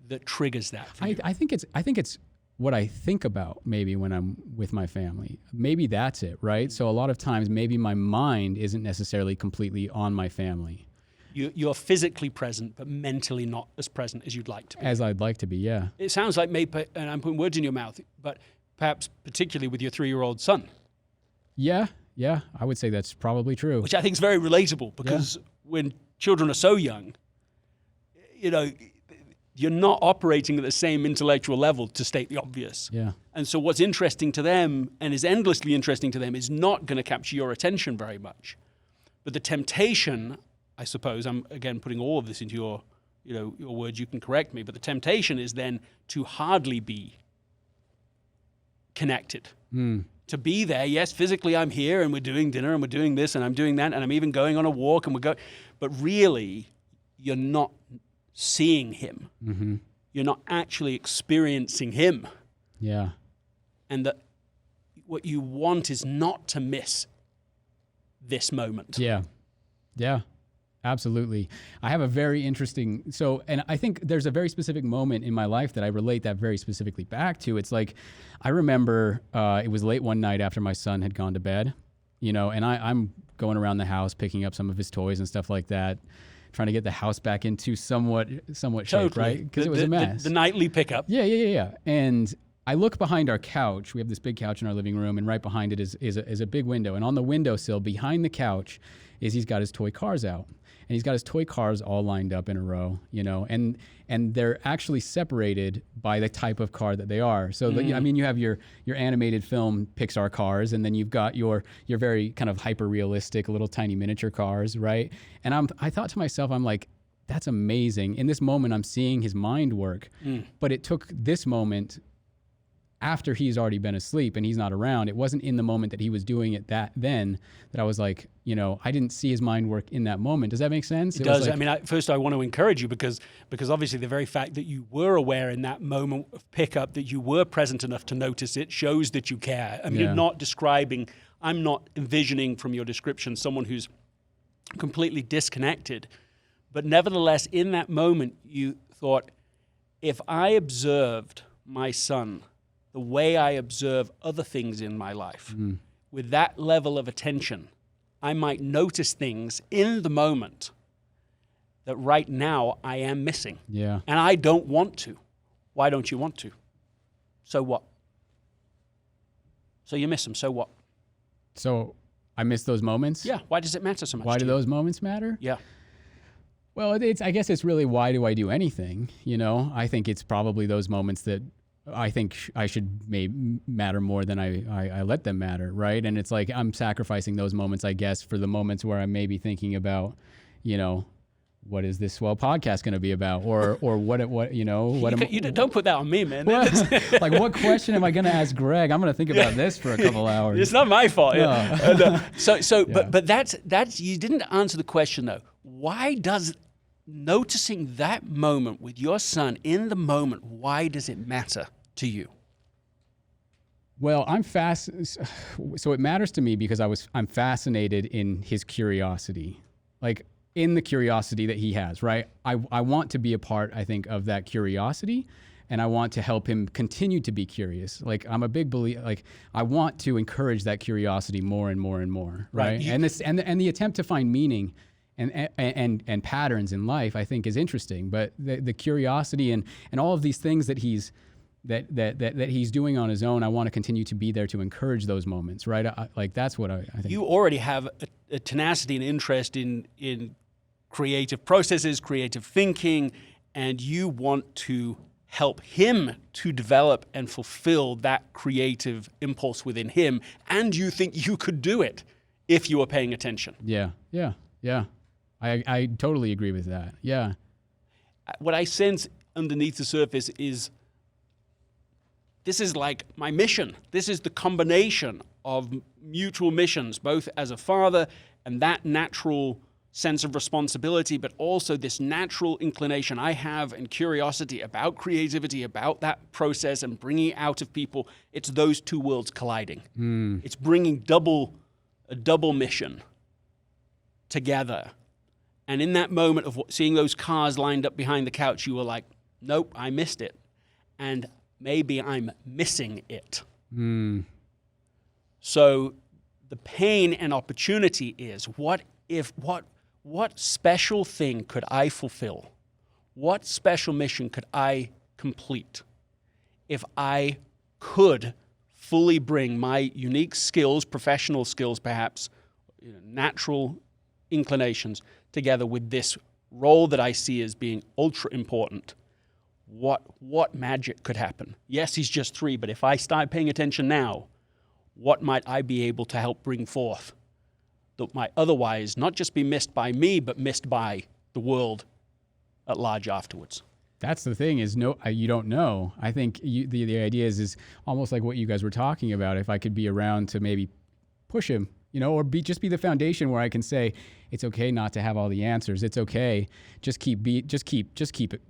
that triggers that for you? I think it's what I think about maybe when I'm with my family. Maybe that's it, right? So a lot of times maybe my mind isn't necessarily completely on my family. You're physically present, but mentally not as present as you'd like to be. As I'd like to be, yeah. It sounds like maybe, and I'm putting words in your mouth, but perhaps particularly with your 3-year-old son. Yeah, I would say that's probably true. Which I think is very relatable, because when children are so young, you know, you're not operating at the same intellectual level, to state the obvious. Yeah. And so what's interesting to them, and is endlessly interesting to them, is not going to capture your attention very much. But the temptation, I suppose, I'm again putting all of this into your words, you can correct me, but the temptation is then to hardly be connected. To be there, yes, physically I'm here and we're doing dinner and we're doing this and I'm doing that and I'm even going on a walk and but really you're not seeing him. Mm-hmm. You're not actually experiencing him. Yeah. And that what you want is not to miss this moment. Yeah. Absolutely. I have a very interesting, and I think there's a very specific moment in my life that I relate that very specifically back to. It's like, I remember it was late one night after my son had gone to bed, and I'm going around the house picking up some of his toys and stuff like that, trying to get the house back into somewhat shape, right? Because it was a mess. The nightly pickup. Yeah. And I look behind our couch. We have this big couch in our living room, and right behind it is a big window. And on the windowsill behind the couch he's got his toy cars out. And he's got his toy cars all lined up in a row, and they're actually separated by the type of car that they are. So, you have your animated film Pixar cars, and then you've got your very kind of hyper-realistic little tiny miniature cars, right? And I thought to myself, I'm like, that's amazing. In this moment, I'm seeing his mind work, but it took this moment after he's already been asleep and he's not around. It wasn't in the moment that he was doing it that I was like, I didn't see his mind work in that moment. Does that make sense? It does. First I want to encourage you because obviously the very fact that you were aware in that moment of pickup, that you were present enough to notice it, shows that you care. You're not describing, I'm not envisioning from your description someone who's completely disconnected. But nevertheless, in that moment, you thought, if I observed my son the way I observe other things in my life, with that level of attention, I might notice things in the moment that right now I am missing. Yeah. And I don't want to. Why don't you want to? So what? So you miss them, so what? So I miss those moments? Yeah. Why does it matter so much? Why do those moments matter? Yeah. Well, I guess it's really, why do I do anything? I think it's probably those moments that I think I should matter more than I let them matter, right? And it's like I'm sacrificing those moments, I guess, for the moments where I'm maybe thinking about, what is this Swell podcast going to be about, or what don't put that on me, man. Like, what question am I going to ask Greg? I'm going to think about this for a couple hours. It's not my fault. No. No. But that's you didn't answer the question though. Why does noticing that moment with your son in the moment, why does it matter to you? Well, so it matters to me because I'm fascinated in his curiosity, like in the curiosity that he has, right? I want to be a part, I think, of that curiosity, and I want to help him continue to be curious. Like, I'm a big believer, like I want to encourage that curiosity more and more and more, right? And the attempt to find meaning and patterns in life, I think, is interesting. But the curiosity and all of these things that he's doing on his own, I want to continue to be there to encourage those moments, right? That's what I think. You already have a tenacity and interest in creative processes, creative thinking, and you want to help him to develop and fulfill that creative impulse within him, and you think you could do it if you were paying attention. Yeah. I totally agree with that. Yeah. What I sense underneath the surface is this is like my mission. This is the combination of mutual missions, both as a father and that natural sense of responsibility, but also this natural inclination I have and curiosity about creativity, about that process and bringing it out of people. It's those two worlds colliding. It's bringing a double mission together. And in that moment of seeing those cars lined up behind the couch, you were like, nope, I missed it. And maybe I'm missing it. So the pain and opportunity is, what special thing could I fulfill? What special mission could I complete if I could fully bring my unique skills, professional skills perhaps, natural inclinations together with this role that I see as being ultra important? What magic could happen? Yes, he's just 3, but if I start paying attention now, what might I be able to help bring forth that might otherwise not just be missed by me, but missed by the world at large afterwards? That's the thing, is you don't know. I think the idea is almost like what you guys were talking about. If I could be around to maybe push him, or just be the foundation where I can say, it's okay not to have all the answers. It's okay. Just keep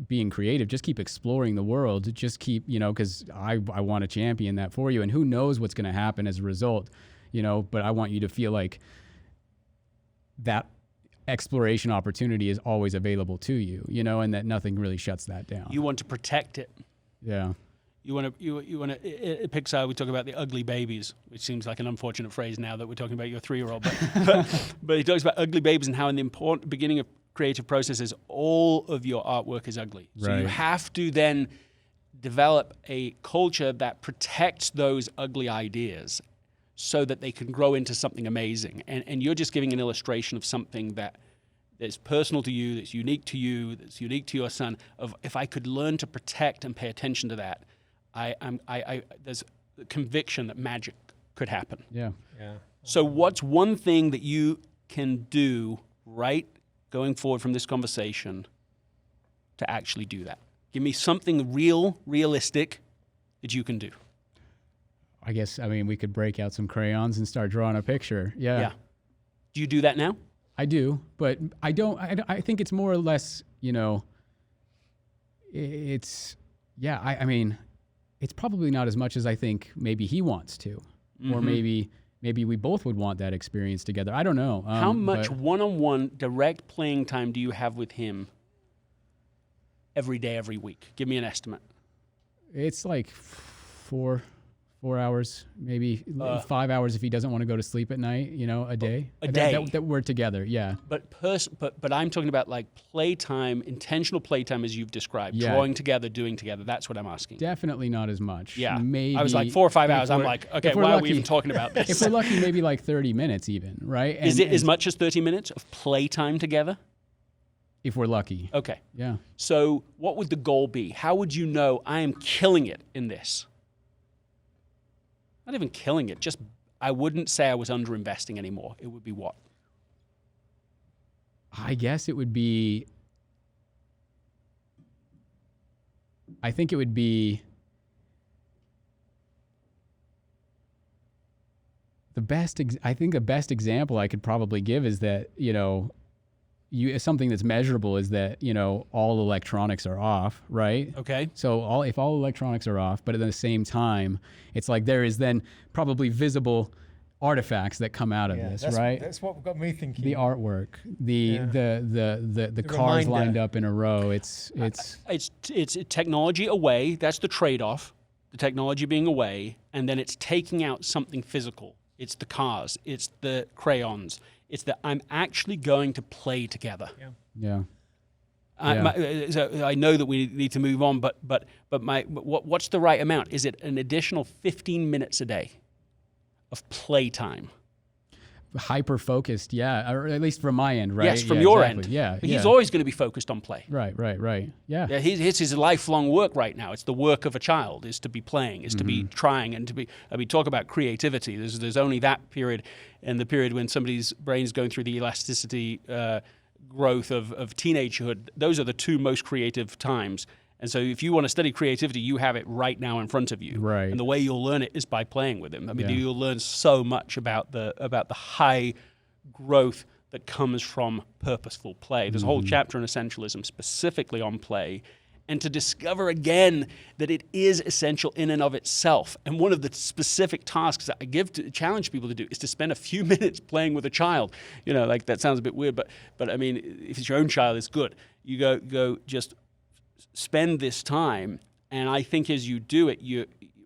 being creative. Just keep exploring the world. Just keep, because I want to champion that for you. And who knows what's going to happen as a result, but I want you to feel like that exploration opportunity is always available to you, and that nothing really shuts that down. You want to protect it. Yeah. You want to. At Pixar, we talk about the ugly babies, which seems like an unfortunate phrase now that we're talking about your 3-year-old. But he talks about ugly babies and how in the important beginning of creative processes, all of your artwork is ugly. So you have to then develop a culture that protects those ugly ideas so that they can grow into something amazing. And you're just giving an illustration of something that is personal to you, that's unique to you, that's unique to your son. Of if I could learn to protect and pay attention to that, there's a conviction that magic could happen. Yeah. So what's one thing that you can do right going forward from this conversation to actually do that? Give me something realistic that you can do. I guess, we could break out some crayons and start drawing a picture. Yeah. Do you do that now? I do, but I don't. I think it's more or less, it's, it's probably not as much as I think maybe he wants to, or maybe we both would want that experience together. I don't know. How much one-on-one direct playing time do you have with him every day, every week? Give me an estimate. It's like 4 hours, maybe 5 hours if he doesn't want to go to sleep at night, a day. A day. That we're together, yeah. But I'm talking about like playtime, intentional playtime as you've described, drawing together, doing together. That's what I'm asking. Definitely not as much. Yeah. Maybe I was like 4 or 5 hours. I'm like, okay, why are we even talking about this? If we're lucky, maybe like 30 minutes even, right? Is it as much as 30 minutes of playtime together? If we're lucky. Okay. Yeah. So what would the goal be? How would you know I am killing it in this? Not even killing it, just I wouldn't say I was underinvesting anymore. It would be what? I guess it would be, I think it would be the best example I could probably give is that, something that's measurable is that, all electronics are off, right? Okay. So if all electronics are off, but at the same time, it's like there is then probably visible artifacts that come out of this, right? That's what got me thinking. The artwork, the cars reminder. lined up in a row. It's technology away. That's the trade-off. The technology being away, and then it's taking out something physical. It's the cars. It's the crayons. It's that I'm actually going to play together. Yeah. So I know that we need to move on, but what's the right amount? Is it an additional 15 minutes a day of playtime? Hyper focused, yeah, or at least from my end, right? Yes, from your exactly. end. Yeah, but he's always going to be focused on play. Right. Yeah. It's his lifelong work right now. It's the work of a child, is to be playing, is to be trying, and to be. Talk about creativity. There's only that period, and the period when somebody's brain is going through the elasticity growth of teenagehood. Those are the two most creative times. And so if you want to study creativity, you have it right now in front of you. Right. And the way you'll learn it is by playing with him. You'll learn so much about the high growth that comes from purposeful play. There's a whole chapter in Essentialism specifically on play, and to discover again that it is essential in and of itself. And one of the specific tasks that I challenge people to do is to spend a few minutes playing with a child. Like that sounds a bit weird, but if it's your own child, it's good. You go just spend this time, and I think as you do it,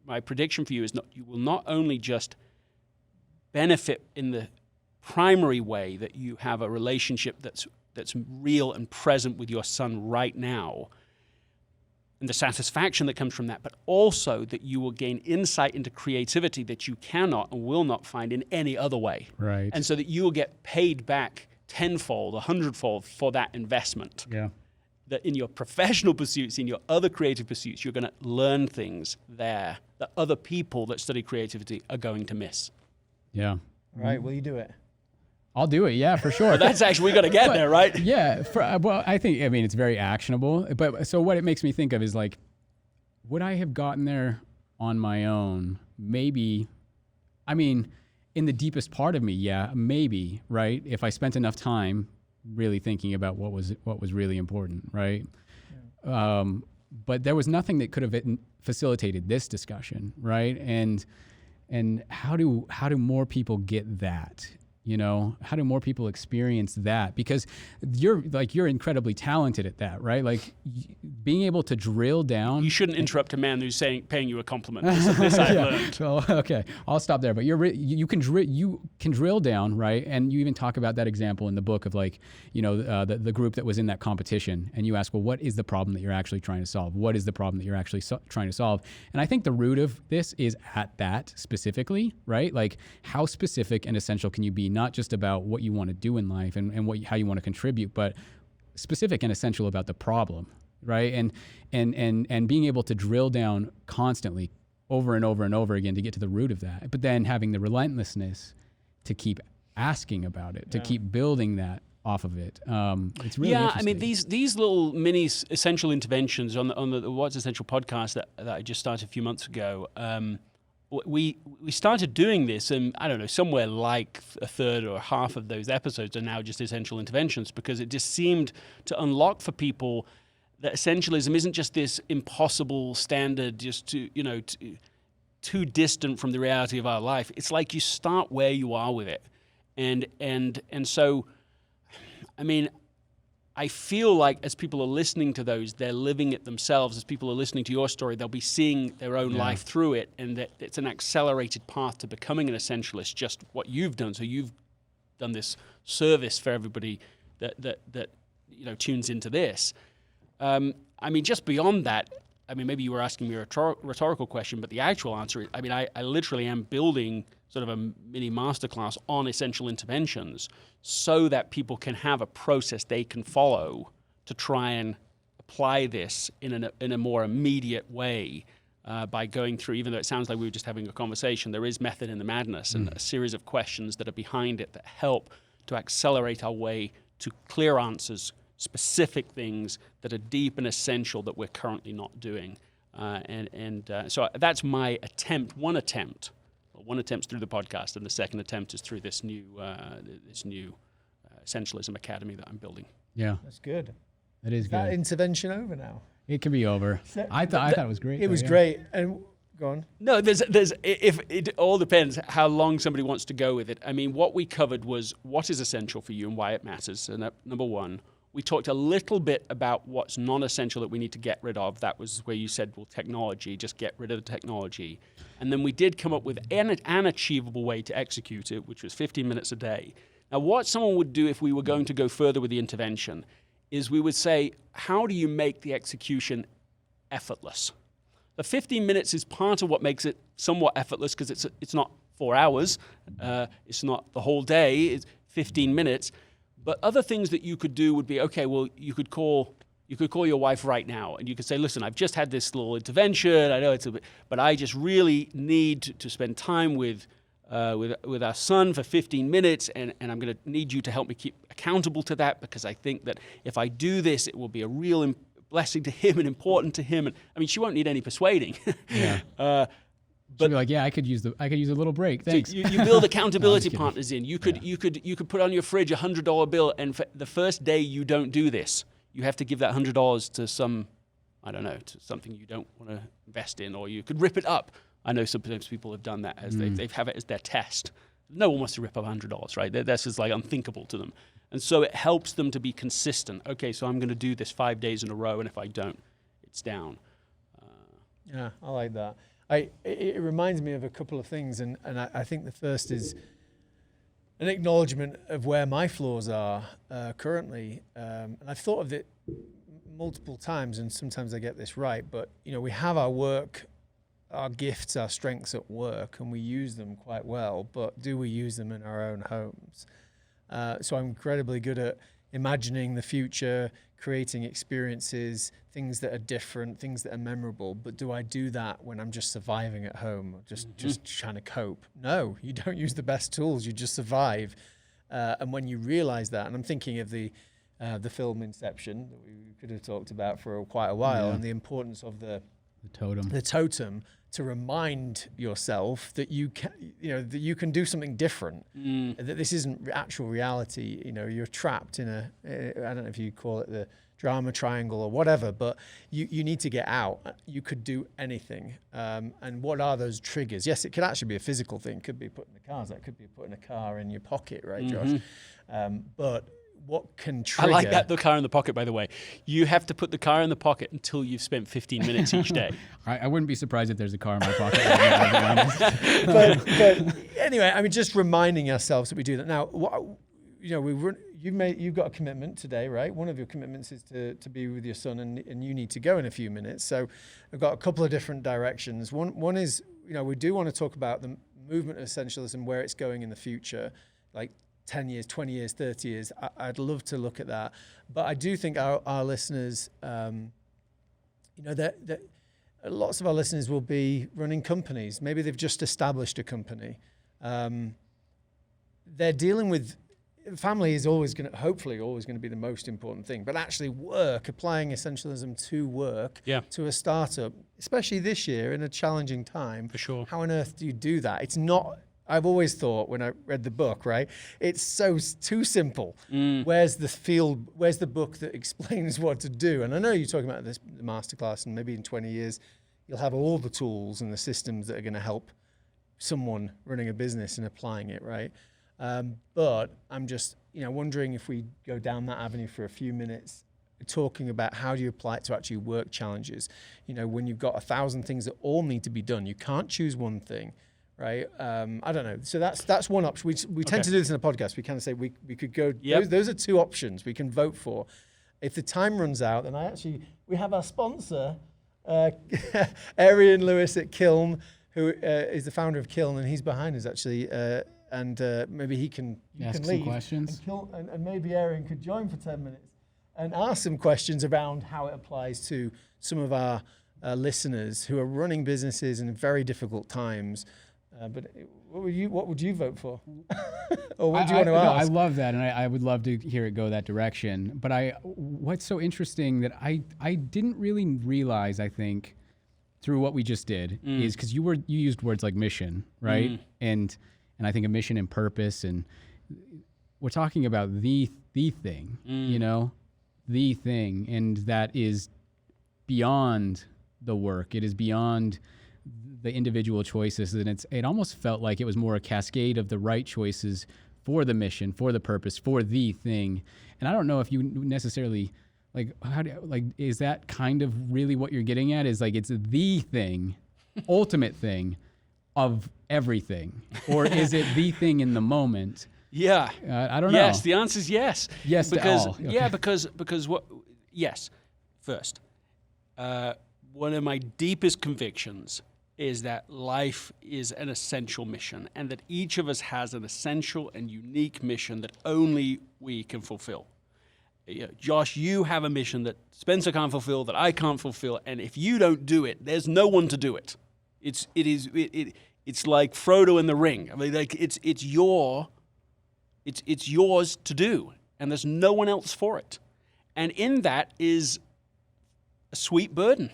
my prediction for you is you will not only just benefit in the primary way that you have a relationship that's real and present with your son right now, and the satisfaction that comes from that, but also that you will gain insight into creativity that you cannot and will not find in any other way. Right. And so that you will get paid back tenfold, 100-fold for that investment. Yeah. That in your professional pursuits, in your other creative pursuits, you're going to learn things there that other people that study creativity are going to miss. Yeah. Right, will you do it? I'll do it, yeah, for sure. Well, that's actually, we got to get there, right? Yeah, I think it's very actionable. But so what it makes me think of is like, would I have gotten there on my own? Maybe, in the deepest part of me, yeah, maybe, right? If I spent enough time really thinking about what was really important, right? Yeah. But there was nothing that could have facilitated this discussion, right? And how do more people get that? You know, how do more people experience that? Because you're incredibly talented at that, right? Like being able to drill down. You shouldn't interrupt a man who's paying you a compliment. This I learned. Well, okay, I'll stop there. But you can drill down, right? And you even talk about that example in the book of like, you know, the group that was in that competition, and you ask, well, what is the problem that you're actually trying to solve? What is the problem that you're actually trying to solve? And I think the root of this is at that specifically, right? Like how specific and essential can you be? Not just about what you want to do in life and how you want to contribute, but specific and essential about the problem, right? And being able to drill down constantly over and over and over again to get to the root of that, but then having the relentlessness to keep asking about it, to keep building that off of it. It's really interesting. I mean, these little mini essential interventions on the What's Essential podcast that I just started a few months ago. We started doing this, and I don't know, somewhere like a third or half of those episodes are now just essential interventions, because it just seemed to unlock for people that essentialism isn't just this impossible standard, just too distant from the reality of our life. It's like you start where you are with it, and so, I mean, I feel like as people are listening to those, they're living it themselves. As people are listening to your story, they'll be seeing their own life through it, and that it's an accelerated path to becoming an essentialist, just what you've done. So you've done this service for everybody that you know tunes into this. I mean, just beyond that, I mean, maybe you were asking me a rhetorical question, but the actual answer is, I mean, I literally am building sort of a mini masterclass on essential interventions so that people can have a process they can follow to try and apply this in a more immediate way by going through, even though it sounds like we were just having a conversation, there is method in the madness and a series of questions that are behind it that help to accelerate our way to clear answers, specific things that are deep and essential that we're currently not doing. So that's my attempt, one attempt through the podcast, and the second attempt is through this new Essentialism Academy that I'm building. Yeah. That's good. It is good. That intervention over now? It can be over. I thought it was great. It was great. And go on. No, if it all depends how long somebody wants to go with it. I mean, what we covered was what is essential for you and why it matters. And number one, we talked a little bit about what's non-essential that we need to get rid of. That was where you said, well, technology, just get rid of the technology. And then we did come up with an achievable way to execute it, which was 15 minutes a day. Now, what someone would do if we were going to go further with the intervention is we would say, how do you make the execution effortless? The 15 minutes is part of what makes it somewhat effortless, because it's not 4 hours, it's not the whole day, it's 15 minutes. But other things that you could do would be, okay, well, you could call your wife right now, and you could say, listen, I've just had this little intervention. I know it's a bit, but I just really need to spend time with our son for 15 minutes, and I'm going to need you to help me keep accountable to that, because I think that if I do this, it will be a real blessing to him and important to him. And I mean, she won't need any persuading. Yeah. But be like, yeah, I could use a little break. Thanks. So you build accountability partners in. You could put on your fridge a $100 bill, and for the first day you don't do this, you have to give that $100 to some, I don't know, to something you don't want to invest in, or you could rip it up. I know sometimes people have done that as they have it as their test. No one wants to rip up $100, right? That's just like unthinkable to them. And so it helps them to be consistent. Okay, so I'm going to do this 5 days in a row, and if I don't, it's down. Yeah, I like that. It reminds me of a couple of things, and I think the first is an acknowledgement of where my flaws are currently. And I've thought of it multiple times, and sometimes I get this right, but we have our work, our gifts, our strengths at work, and we use them quite well, but do we use them in our own homes? So I'm incredibly good at imagining the future, creating experiences, things that are different, things that are memorable. But do I do that when I'm just surviving at home, or just trying to cope? No, you don't use the best tools. You just survive. And when you realize that, and I'm thinking of the film Inception that we could have talked about for quite a while, and the importance of the totem to remind yourself that you can do something different, that this isn't actual reality. You're trapped in I don't know if you call it the drama triangle or whatever, but you need to get out. You could do anything. And what are those triggers? Yes, it could actually be a physical thing. It could be putting the cars out. It could be putting a car in your pocket, right, Josh? But what can trigger... I like that, the car in the pocket, by the way. You have to put the car in the pocket until you've spent 15 minutes each day. I wouldn't be surprised if there's a car in my pocket right now, to be honest. but anyway, I mean, just reminding ourselves that we do that. Now, you've got a commitment today, right? One of your commitments is to be with your son, and you need to go in a few minutes. So I've got a couple of different directions. One is, we do want to talk about the movement of essentialism, where it's going in the future, like 10 years, 20 years, 30 years. I'd love to look at that. But I do think our listeners, that lots of our listeners will be running companies. Maybe they've just established a company. They're dealing with... Family is hopefully always going to be the most important thing, but actually applying essentialism to work, to a startup, especially this year in a challenging time. For sure. How on earth do you do that? It's not... I've always thought when I read the book, right, it's too simple. Where's the book that explains what to do? And I know you're talking about the masterclass, and maybe in 20 years, you'll have all the tools and the systems that are going to help someone running a business and applying it, right? But I'm just, wondering if we go down that avenue for a few minutes, talking about how do you apply it to actually work challenges. When you've got 1,000 things that all need to be done, you can't choose one thing. Right. I don't know. So that's one option. We tend to do this in a podcast. We kind of say we could go. Those are two options we can vote for. If the time runs out, then we have our sponsor, Arian Lewis at Kiln, who is the founder of Kiln, and he's behind us actually. And maybe he can ask leave some questions. And maybe Arian could join for 10 minutes and ask some questions around how it applies to some of our listeners who are running businesses in very difficult times. But what would you vote for? Or what do you want to ask? I love that, and I would love to hear it go that direction. But what's so interesting that I didn't really realize, I think, through what we just did, is because you used words like mission, right? And I think a mission and purpose, and we're talking about the thing, the thing, and that is beyond the work. It is beyond the individual choices, and it almost felt like it was more a cascade of the right choices for the mission, for the purpose, for the thing. And I don't know if you necessarily is that kind of really what you're getting at? Is like it's the thing, ultimate thing of everything, or is it the thing in the moment? Yeah, I don't know. Yes, the answer is yes. Yes, because to all. Okay. Yeah, because what? Yes, first, one of my deepest convictions is that life is an essential mission, and that each of us has an essential and unique mission that only we can fulfill. Josh, you have a mission that Spencer can't fulfill, that I can't fulfill, and if you don't do it, there's no one to do it. It's like Frodo in the ring. I mean, like it's yours to do, and there's no one else for it. And in that is a sweet burden.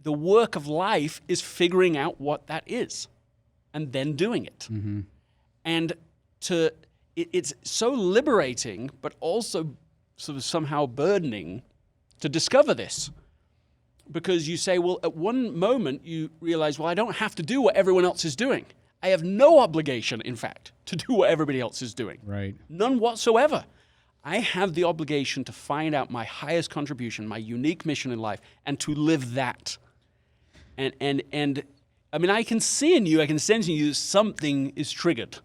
The work of life is figuring out what that is, and then doing it. Mm-hmm. And it's so liberating, but also sort of somehow burdening to discover this. Because you say, well, at one moment you realize, well, I don't have to do what everyone else is doing. I have no obligation, in fact, to do what everybody else is doing. Right. None whatsoever. I have the obligation to find out my highest contribution, my unique mission in life, and to live that. And I mean, I can see in you, I can sense in you something is triggered,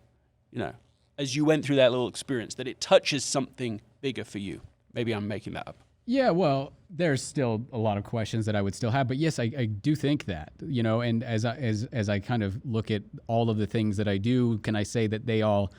as you went through that little experience, that it touches something bigger for you. Maybe I'm making that up. Yeah, well, there's still a lot of questions that I would still have, but yes, I do think that, and as I kind of look at all of the things that I do, can I say that they all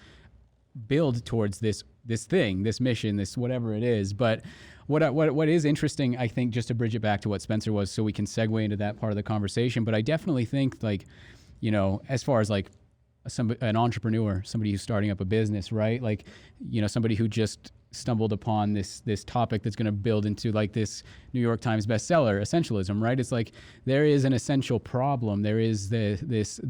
build towards this thing, this mission, this whatever it is? But what is interesting, I think, just to bridge it back to what Spencer was, so we can segue into that part of the conversation. But I definitely think, as far as an entrepreneur, somebody who's starting up a business, right? Somebody who just stumbled upon this topic that's going to build into this New York Times bestseller, essentialism, right? It's like there is an essential problem. There is this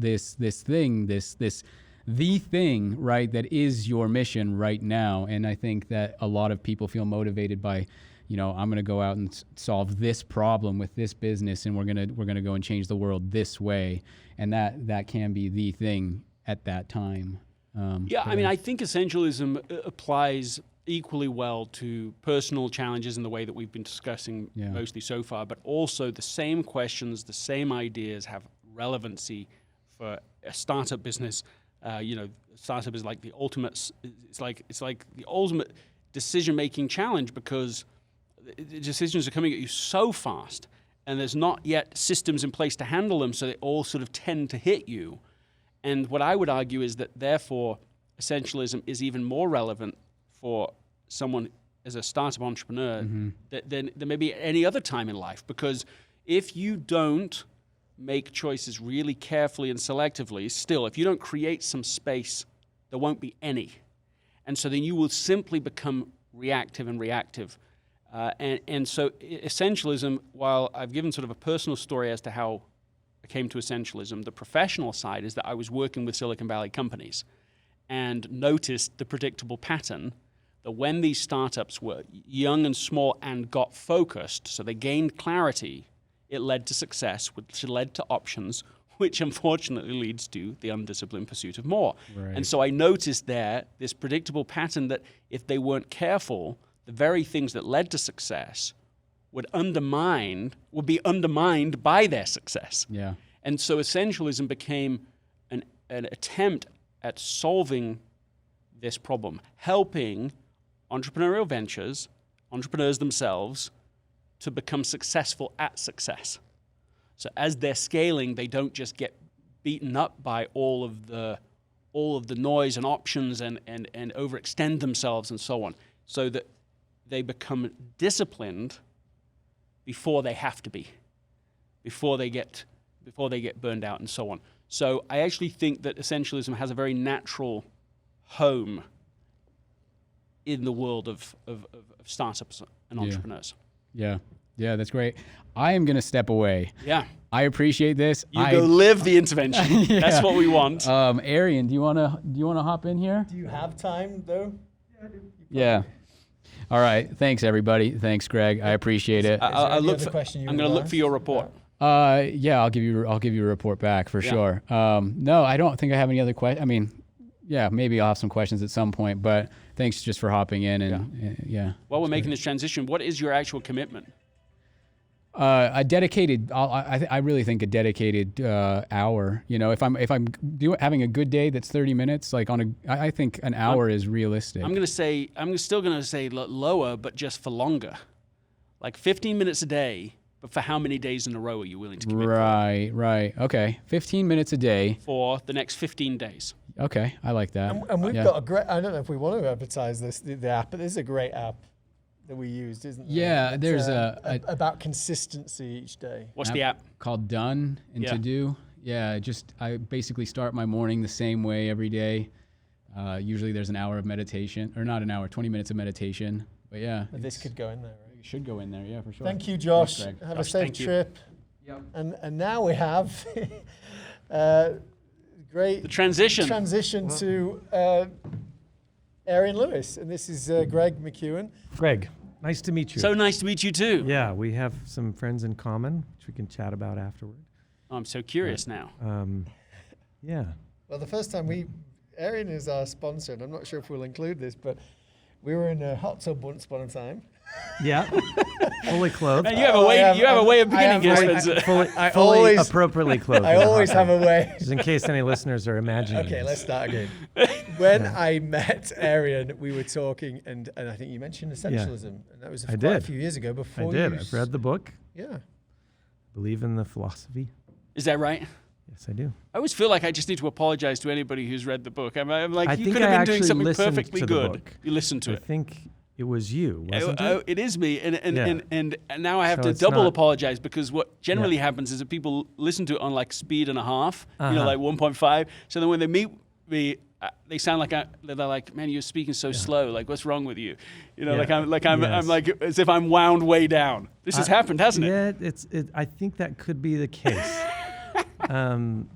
thing, this the thing, right, that is your mission right now. And I think that a lot of people feel motivated by, I'm going to go out and solve this problem with this business, and we're going to go and change the world this way. And that can be the thing at that time. I think essentialism applies equally well to personal challenges in the way that we've been discussing mostly so far, but also the same questions, the same ideas have relevancy for a startup business. Startup is like the ultimate. It's like the ultimate decision-making challenge, because the decisions are coming at you so fast, and there's not yet systems in place to handle them, so they all sort of tend to hit you. And what I would argue is that, therefore, essentialism is even more relevant for someone as a startup entrepreneur than maybe any other time in life. Because if you don't make choices really carefully and selectively, still, if you don't create some space, there won't be any. And so then you will simply become reactive. And so essentialism, while I've given sort of a personal story as to how I came to essentialism, the professional side is that I was working with Silicon Valley companies and noticed the predictable pattern that when these startups were young and small and got focused, so they gained clarity, it led to success, which led to options, which unfortunately leads to the undisciplined pursuit of more. Right. And so I noticed there this predictable pattern that if they weren't careful, the very things that led to success would be undermined by their success. Yeah. And so essentialism became an attempt at solving this problem, helping entrepreneurial ventures, entrepreneurs themselves, to become successful at success. So as they're scaling, they don't just get beaten up by all of the noise and options and overextend themselves and so on, so that they become disciplined before they have to be, before they get burned out and so on. So I actually think that essentialism has a very natural home in the world of startups and entrepreneurs. Yeah, that's great. I am going to step away. Yeah. I appreciate this. Go live the intervention. That's what we want. Arian, do you want to hop in here? Do you have time though? Yeah. All right. Thanks, everybody. Thanks, Greg. I appreciate it. I'm going to look for your report. I'll give you a report back for sure. No, I don't think I have any other questions. I mean, maybe I'll have some questions at some point, but thanks just for hopping in and While we're making this transition, what is your actual commitment? A dedicated. I really think a dedicated hour. If I'm having a good day that's 30 minutes, I think an hour is realistic. I'm still gonna say lower, but just for longer, like 15 minutes a day. But for how many days in a row are you willing to commit? Right. Okay, 15 minutes a day for the next 15 days. Okay, I like that. And we've got a great. I don't know if we want to advertise the app, but this is a great app that we used, isn't there? Yeah, there's about consistency each day. What's the app? Called Done and To Do. Yeah, I basically start my morning the same way every day. Usually there's an hour of meditation, or not an hour, 20 minutes of meditation. But this could go in there, right? It should go in there, yeah, for sure. Thank you, Josh. Have a safe trip. Yep. And now we have great transition to Arian Lewis, and this is Greg McKeown. Greg, nice to meet you. So nice to meet you too. Yeah, we have some friends in common, which we can chat about afterward. I'm so curious now. Yeah. Well, the first time Arian is our sponsor, and I'm not sure if we'll include this, but we were in a hot tub once upon a time. Yeah, fully clothed. And you have a way of beginning, Spencer. Fully appropriately clothed. I always have a way. Just in case any listeners are imagining. Okay, let's start again. When I met Arian, we were talking, and I think you mentioned essentialism, and that was quite a few years ago. Before I did. I've read the book. Yeah. Believe in the philosophy. Is that right? Yes, I do. I always feel like I just need to apologize to anybody who's read the book. I'm like, you could have been doing something perfectly good. You listened to it. I think it was you, wasn't it? It is me, and now I have to double apologize, because what generally happens is that people listen to it on like speed and a half, like 1.5. So then when they meet me, they sound like they're like, man, you're speaking so slow. Like, what's wrong with you? I'm like as if I'm wound way down. This has happened, hasn't it? Yeah, I think that could be the case.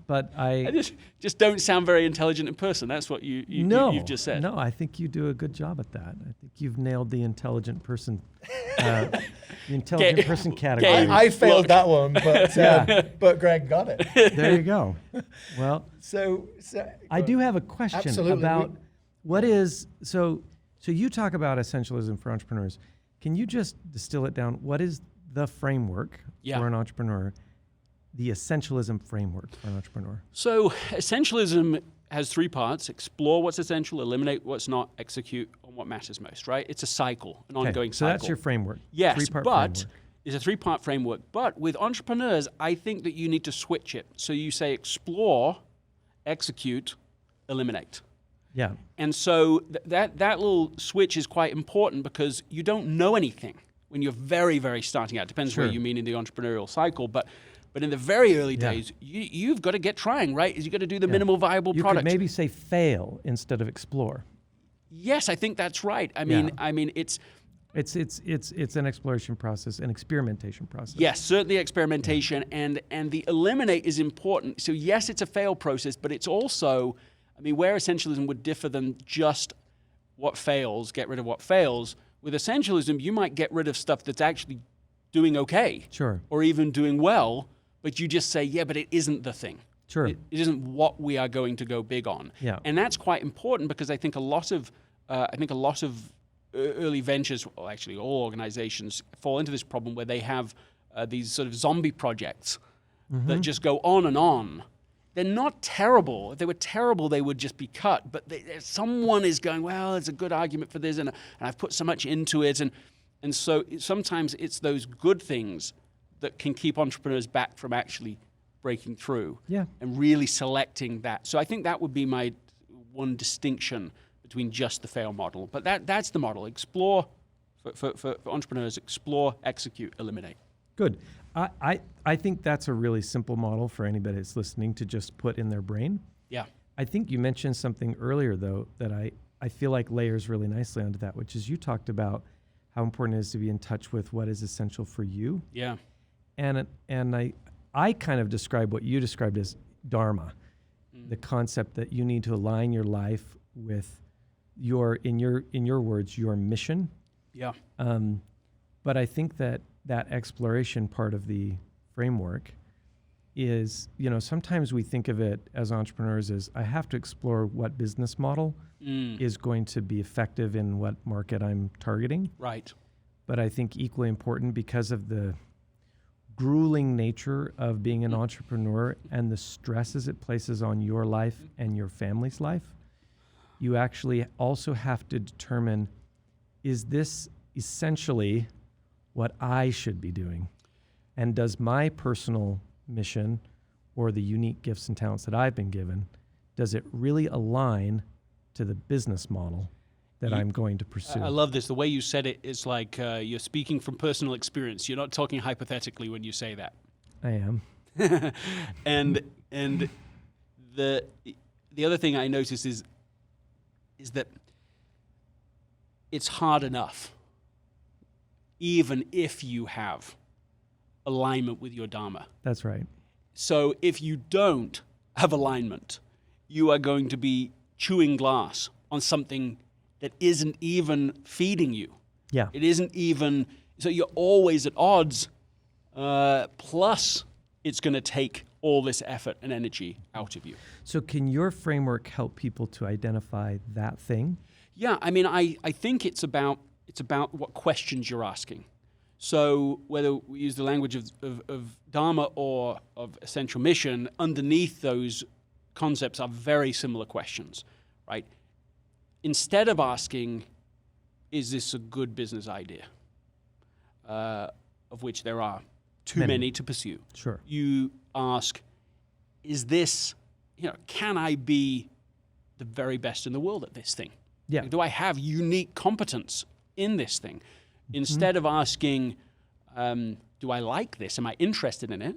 But I just don't sound very intelligent in person. That's what you've just said. No, I think you do a good job at that. I think you've nailed the intelligent person, the intelligent person category. I failed that one, but Greg got it. There you go. Well, so I do have a question about what is so you talk about essentialism for entrepreneurs. Can you just distill it down? What is the framework for an entrepreneur? The essentialism framework for an entrepreneur. So essentialism has 3 parts: explore what's essential, eliminate what's not, execute on what matters most, right? It's a cycle, an ongoing cycle. So that's your framework. Yes, 3-part but framework. it's a 3-part framework. But with entrepreneurs, I think that you need to switch it. So you say explore, execute, eliminate. Yeah. And so that little switch is quite important because you don't know anything when you're very, very starting out. Depends where you mean in the entrepreneurial cycle, but in the very early days, you've got to get trying, right? You've got to do the minimal viable product. You could maybe say fail instead of explore. Yes, I think that's right. I mean, it's an exploration process, an experimentation process. Yes, certainly experimentation, and the eliminate is important. So yes, it's a fail process, but it's also, I mean, where essentialism would differ than just what fails, get rid of what fails. With essentialism, you might get rid of stuff that's actually doing okay, or even doing well. But you just say, yeah, but it isn't the thing. Sure. It isn't what we are going to go big on. Yeah. And that's quite important because I think a lot of early ventures, well, actually all organizations, fall into this problem where they have these sort of zombie projects that just go on and on. They're not terrible. If they were terrible, they would just be cut. But someone is going, well, there's a good argument for this, and I've put so much into it. And so sometimes it's those good things that can keep entrepreneurs back from actually breaking through and really selecting that. So I think that would be my one distinction between just the fail model. But that's the model. Explore, for entrepreneurs, explore, execute, eliminate. Good. I think that's a really simple model for anybody that's listening to just put in their brain. Yeah. I think you mentioned something earlier, though, that I feel like layers really nicely onto that, which is you talked about how important it is to be in touch with what is essential for you. Yeah. And I kind of describe what you described as dharma, the concept that you need to align your life with in your words, your mission. Yeah. But I think that exploration part of the framework is, sometimes we think of it as entrepreneurs as I have to explore what business model is going to be effective in what market I'm targeting. Right. But I think equally important because of the grueling nature of being an entrepreneur and the stresses it places on your life and your family's life, you actually also have to determine, is this essentially what I should be doing? And does my personal mission or the unique gifts and talents that I've been given, does it really align to the business model that I'm going to pursue? I love this. The way you said it is like you're speaking from personal experience. You're not talking hypothetically when you say that. I am. and the other thing I notice is that it's hard enough, even if you have alignment with your dharma. That's right. So if you don't have alignment, you are going to be chewing glass on something that isn't even feeding you. Yeah. It isn't even, so you're always at odds, plus it's going to take all this effort and energy out of you. So can your framework help people to identify that thing? Yeah, I mean, I think it's about what questions you're asking. So whether we use the language of dharma or of essential mission, underneath those concepts are very similar questions, right? Instead of asking, is this a good business idea, of which there are too many to pursue. Sure. You ask, is this, can I be the very best in the world at this thing? Yeah. Do I have unique competence in this thing? Instead of asking, do I like this? Am I interested in it?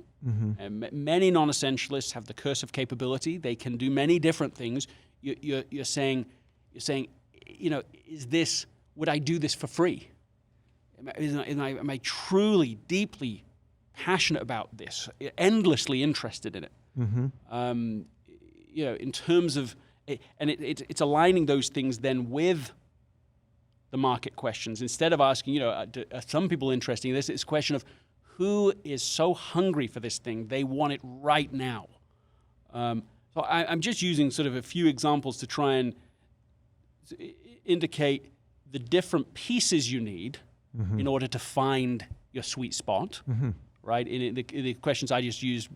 Many non-essentialists have the curse of capability. They can do many different things. You're saying, is this, would I do this for free? Am I truly, deeply passionate about this, endlessly interested in it? You know, in terms of, it's aligning those things then with the market questions. Instead of asking, you know, are some people interested in this? It's a question of who is so hungry for this thing, they want it right now. So I'm just using sort of a few examples to try and indicate the different pieces you need in order to find your sweet spot, right? In the questions I just used,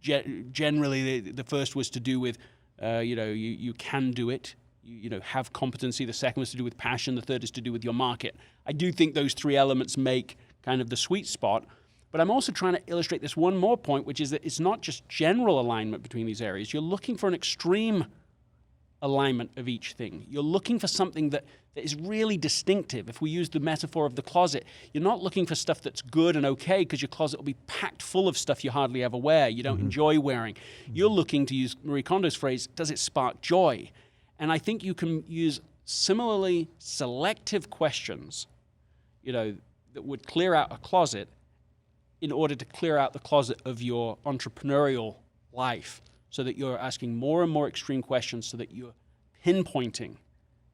generally the first was to do with, you know, you can do it, you know, have competency. The second was to do with passion. The third is to do with your market. I do think those three elements make kind of the sweet spot. But I'm also trying to illustrate this one more point, which is that it's not just general alignment between these areas. You're looking for an extreme alignment of each thing. You're looking for something that is really distinctive. If we use the metaphor of the closet, you're not looking for stuff that's good and okay because your closet will be packed full of stuff you hardly ever wear, you don't enjoy wearing. You're looking, to use Marie Kondo's phrase, does it spark joy? And I think you can use similarly selective questions, you know, that would clear out a closet in order to clear out the closet of your entrepreneurial life, so that you're asking more and more extreme questions, so that you're pinpointing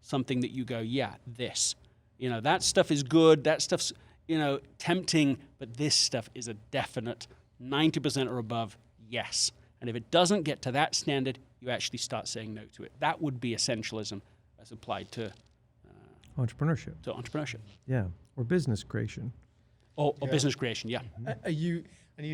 something that you go, yeah, this. You know, that stuff is good, that stuff's, you know, tempting, but this stuff is a definite 90% or above yes. And if it doesn't get to that standard, you actually start saying no to it. That would be essentialism as applied to entrepreneurship. Yeah, or business creation. Or business creation, yeah. Are you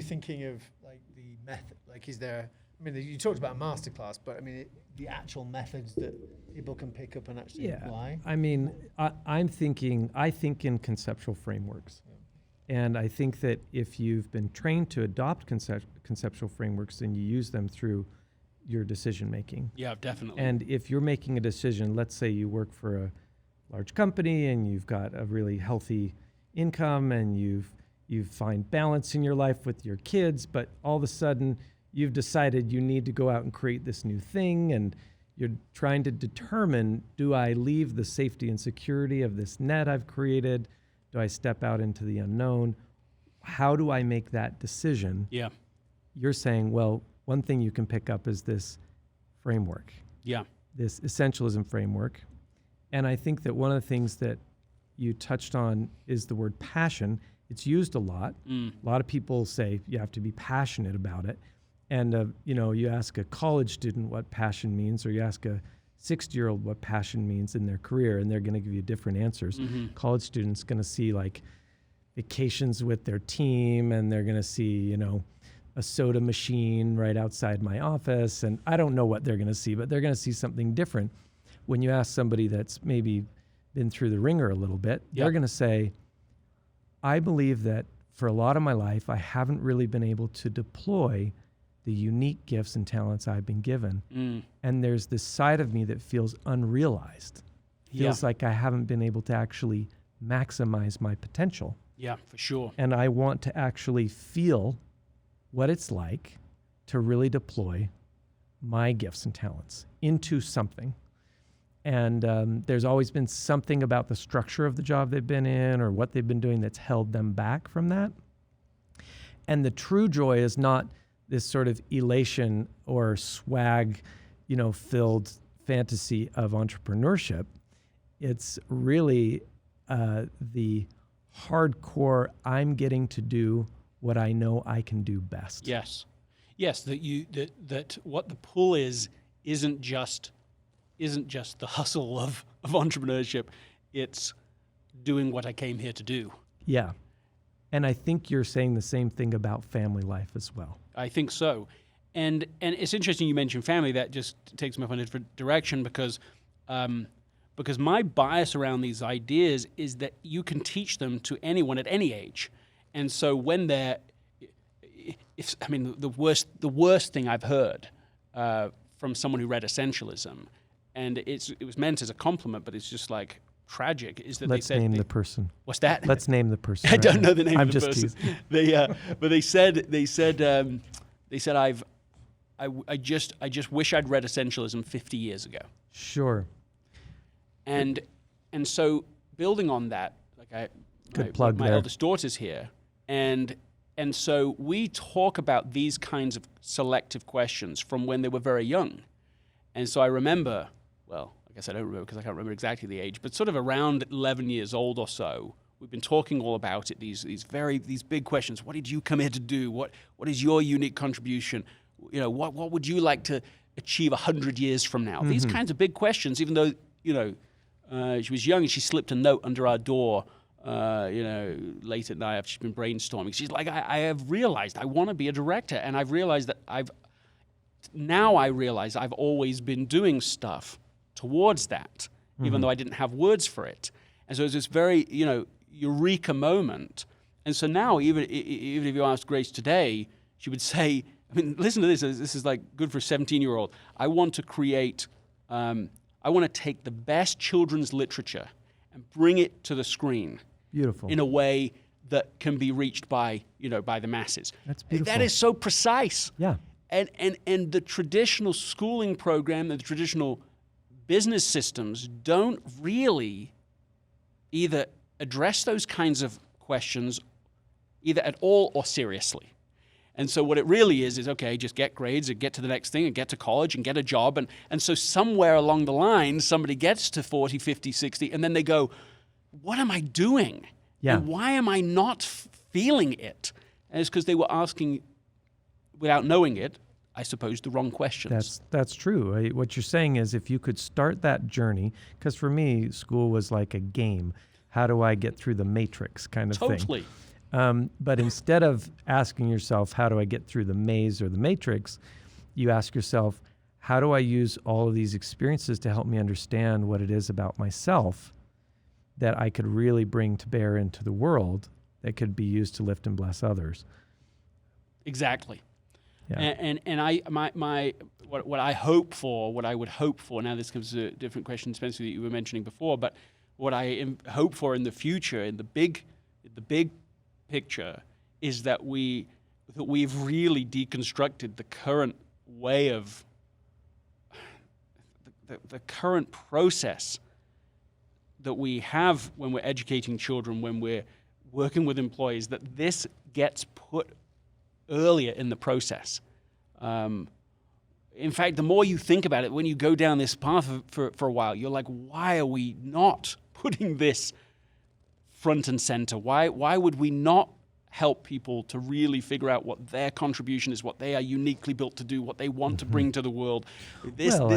thinking of like the method? Like, is there? I mean, you talked about a masterclass, but I mean, the actual methods that people can pick up and actually apply. I mean, I think in conceptual frameworks, and I think that if you've been trained to adopt conceptual frameworks, then you use them through your decision making. Yeah, definitely. And if you're making a decision, let's say you work for a large company and you've got a really healthy income and you find balance in your life with your kids, but all of a sudden you've decided you need to go out and create this new thing, and you're trying to determine, do I leave the safety and security of this net I've created? Do I step out into the unknown? How do I make that decision? Yeah. You're saying, well, one thing you can pick up is this framework. Yeah. This essentialism framework. And I think that one of the things that you touched on is the word passion. It's used a lot. A lot of people say you have to be passionate about it. And, you know, you ask a college student what passion means, or you ask a 60-year-old what passion means in their career, and they're going to give you different answers. College students going to see like vacations with their team, and they're going to see, you know, a soda machine right outside my office. And I don't know what they're going to see, but they're going to see something different. When you ask somebody that's maybe been through the ringer a little bit, they're going to say, I believe that for a lot of my life, I haven't really been able to deploy the unique gifts and talents I've been given. And there's this side of me that feels unrealized. Feels like I haven't been able to actually maximize my potential. Yeah, for sure. And I want to actually feel what it's like to really deploy my gifts and talents into something. And there's always been something about the structure of the job they've been in or what they've been doing that's held them back from that. And the true joy is not this sort of elation or swag, you know, filled fantasy of entrepreneurship. It's really the hardcore, I'm getting to do what I know I can do best. Yes. That what the pull isn't just the hustle of entrepreneurship. It's doing what I came here to do. Yeah. And I think you're saying the same thing about family life as well. I think so. And it's interesting you mentioned family. That just takes me off in a different direction because my bias around these ideas is that you can teach them to anyone at any age. And so when the worst thing I've heard from someone who read Essentialism, and it was meant as a compliment, but it's just like tragic, is that Let's they said... name the person. What's that? Let's name the person. I don't know the name of the person. I'm just teasing. They said I just wish I'd read Essentialism 50 years ago. Sure. And so building on that, like Good plug my there. eldest daughter's here, and And so we talk about these kinds of selective questions from when they were very young. And so I remember, well, I guess I don't remember because I can't remember exactly the age, but sort of around 11 years old or so, we've been talking all about it, these big questions. What did you come here to do? What is your unique contribution? You know, what would you like to achieve 100 years from now? These kinds of big questions, even though, you know, she was young and she slipped a note under our door, you know, late at night after she's been brainstorming. She's like, I have realized I want to be a director, and I've realized that I realize I've always been doing stuff towards that, even though I didn't have words for it. And so it's this very, you know, eureka moment. And so now, even if you asked Grace today, she would say, I mean, listen to this. This is like good for a 17-year-old. I want to create, I want to take the best children's literature and bring it to the screen. Beautiful. In a way that can be reached by, you know, by the masses. That's beautiful. That is so precise. Yeah. And the traditional schooling program and the traditional business systems don't really either address those kinds of questions either at all or seriously. And so what it really is okay, just get grades and get to the next thing and get to college and get a job. And so somewhere along the line, somebody gets to 40, 50, 60, and then they go, what am I doing? Yeah. And why am I not feeling it? And it's because they were asking, without knowing it, I suppose, the wrong questions. That's true. What you're saying is if you could start that journey, because for me, school was like a game. How do I get through the matrix kind of thing? Totally. But instead of asking yourself, how do I get through the maze or the matrix, you ask yourself, how do I use all of these experiences to help me understand what it is about myself that I could really bring to bear into the world that could be used to lift and bless others? Exactly. Yeah. And what I hope for, what I would hope for, now this comes to a different question, Spencer, that you were mentioning before, but what I hope for in the future, in the big picture, is that we've really deconstructed the current way of the current process that we have when we're educating children, when we're working with employees, that this gets put earlier in the process. In fact, the more you think about it, when you go down this path for a while, you're like, why are we not putting this front and center? Why would we not help people to really figure out what their contribution is, what they are uniquely built to do, what they want to bring to the world? I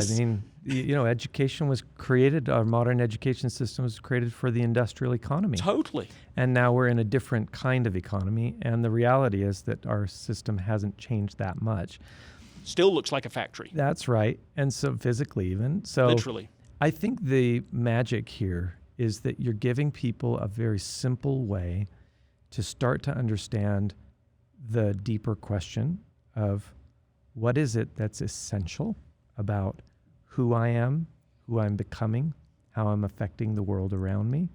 mean, education was created, our modern education system was created for the industrial economy. Totally. And now we're in a different kind of economy, and the reality is that our system hasn't changed that much. Still looks like a factory. That's right. And so physically even. So literally. I think the magic here is that you're giving people a very simple way to start to understand the deeper question of what is it that's essential about who I am, who I'm becoming, how I'm affecting the world around me.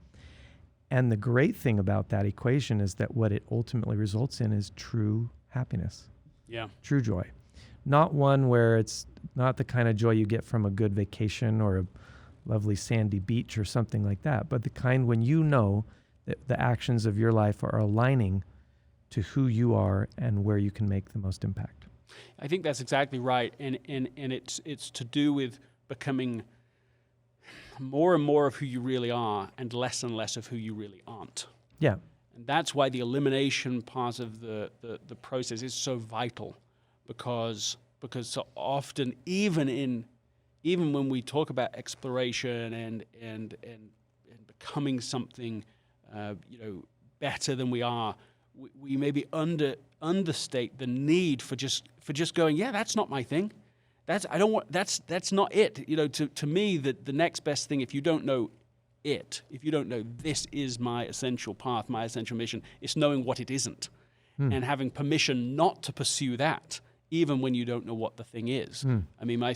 And the great thing about that equation is that what it ultimately results in is true happiness. Yeah. True joy. Not one where it's not the kind of joy you get from a good vacation or a lovely sandy beach or something like that, but the kind when you know that the actions of your life are aligning to who you are and where you can make the most impact. I think that's exactly right. And it's to do with becoming more and more of who you really are and less of who you really aren't. Yeah. And that's why the elimination part of the process is so vital, because so often, even when we talk about exploration and becoming something better than we are, we maybe understate the need for just going, yeah, that's not my thing. That's not it. To me, the next best thing, if you don't know it, if you don't know this is my essential path, my essential mission, it's knowing what it isn't and having permission not to pursue that, even when you don't know what the thing is. I mean, my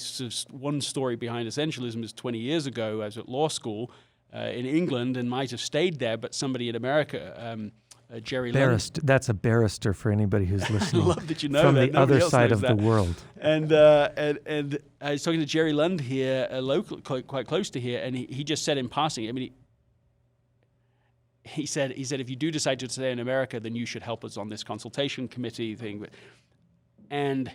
one story behind essentialism is 20 years ago. I was at law school in England and might have stayed there, but somebody in America, Jerry Lund. That's a barrister for anybody who's listening. I love that you know from that. the other side of that. the world. And I was talking to Jerry Lund here, local, quite close to here, and he just said in passing, I mean, he said, if you do decide to stay in America, then you should help us on this consultation committee thing. And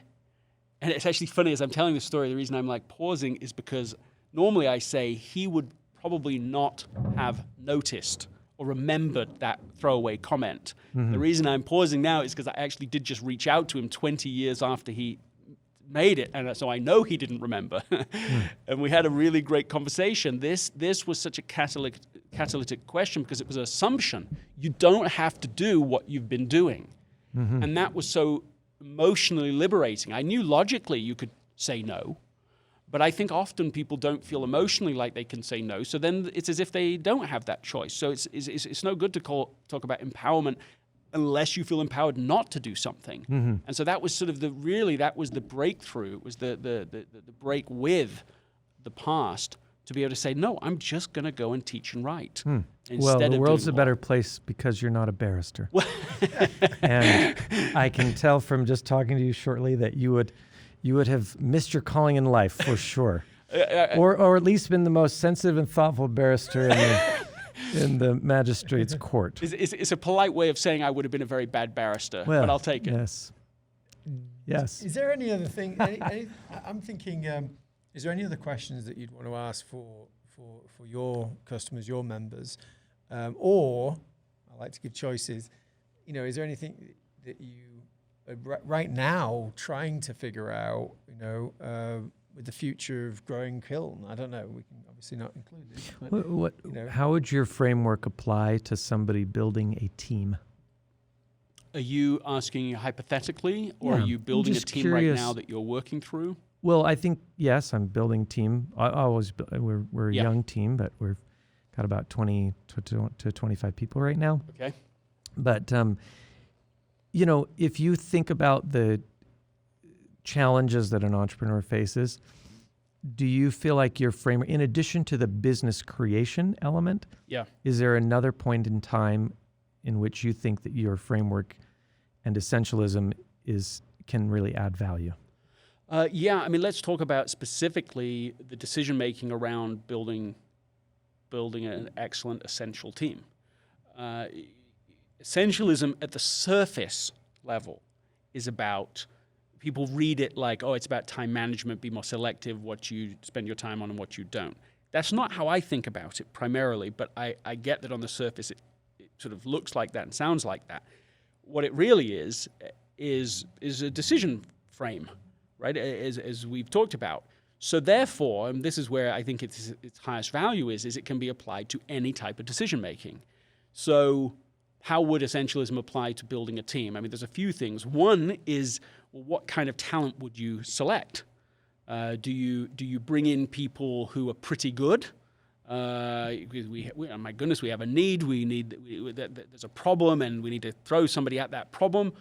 it's actually funny, as I'm telling this story, the reason I'm like pausing is because normally I say he would probably not have noticed or remembered that throwaway comment. The reason I'm pausing now is because I actually did just reach out to him 20 years after he made it, and so I know he didn't remember. And we had a really great conversation. This was such a catalytic question because it was an assumption. You don't have to do what you've been doing. And that was so emotionally liberating. I knew logically you could say no, but I think often people don't feel emotionally like they can say no, so then it's as if they don't have that choice. So it's no good to talk about empowerment unless you feel empowered not to do something. And so that was sort of that was the breakthrough. It was the break with the past to be able to say, no, I'm just going to go and teach and write. Well, the world's a better place because you're not a barrister. And I can tell from just talking to you shortly that you would have missed your calling in life for sure. Or at least been the most sensitive and thoughtful barrister in the magistrate's court. It's a polite way of saying I would have been a very bad barrister, but I'll take it. Yes. Is there any other thing? I'm thinking, is there any other questions that you'd want to ask for your customers, your members? Or, I like to give choices, is there anything that you right now trying to figure out, with the future of growing Kiln? I don't know. We can obviously not include this. But, how would your framework apply to somebody building a team? Are you asking hypothetically, or are you building a team right now that you're working through? Well, I think, yes, I'm building team. We're a young team, but we've got about 20 to 25 people right now. Okay. But, if you think about the challenges that an entrepreneur faces, do you feel like your framework, in addition to the business creation element, is there another point in time in which you think that your framework and essentialism can really add value? Let's talk about specifically the decision-making around building an excellent essential team. Essentialism at the surface level is about, people read it like, it's about time management, be more selective, what you spend your time on and what you don't. That's not how I think about it primarily, but I get that on the surface it sort of looks like that and sounds like that. What it really is a decision frame, right, as we've talked about. So therefore, and this is where I think its highest value is it can be applied to any type of decision making. So how would essentialism apply to building a team? I mean, there's a few things. One is, what kind of talent would you select? Do you bring in people who are pretty good? My goodness, we have a need. There's a problem, and we need to throw somebody at that problem.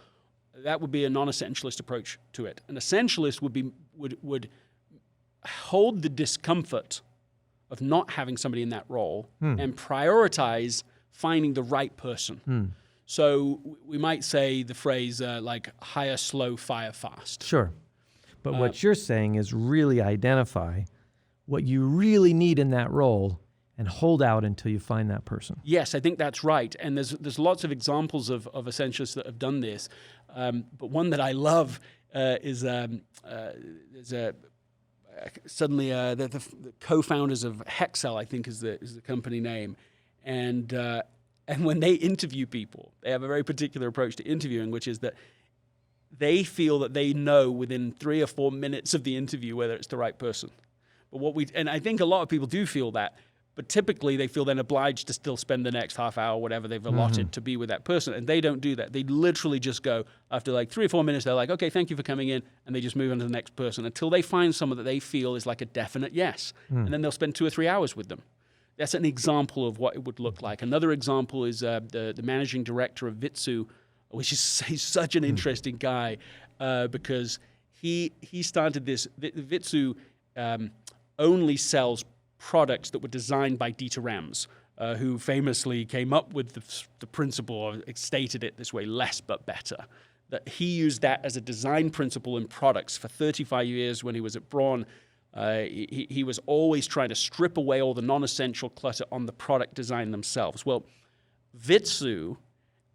That would be a non-essentialist approach to it. An essentialist would hold the discomfort of not having somebody in that role and prioritize finding the right person. So we might say the phrase like hire slow, fire fast. Sure. But what you're saying is really identify what you really need in that role and hold out until you find that person. Yes, I think that's right. And there's lots of examples of essentialists that have done this. But one that I love is the co-founders of Hexcel, I think is the company name. And when they interview people, they have a very particular approach to interviewing, which is that they feel that they know within 3 or 4 minutes of the interview whether it's the right person. But and I think a lot of people do feel that, but typically they feel then obliged to still spend the next half hour, whatever they've allotted to be with that person. And they don't do that. They literally just go, after like 3 or 4 minutes, they're like, okay, thank you for coming in. And they just move on to the next person until they find someone that they feel is like a definite yes. And then they'll spend 2 or 3 hours with them. That's an example of what it would look like. Another example is the managing director of Vitsu, which is he's such an interesting guy because he started this. Vitsu only sells products that were designed by Dieter Rams, who famously came up with the principle, or stated it this way, less but better. That he used that as a design principle in products for 35 years when he was at Braun. He was always trying to strip away all the non-essential clutter on the product design themselves. Well, Vitsu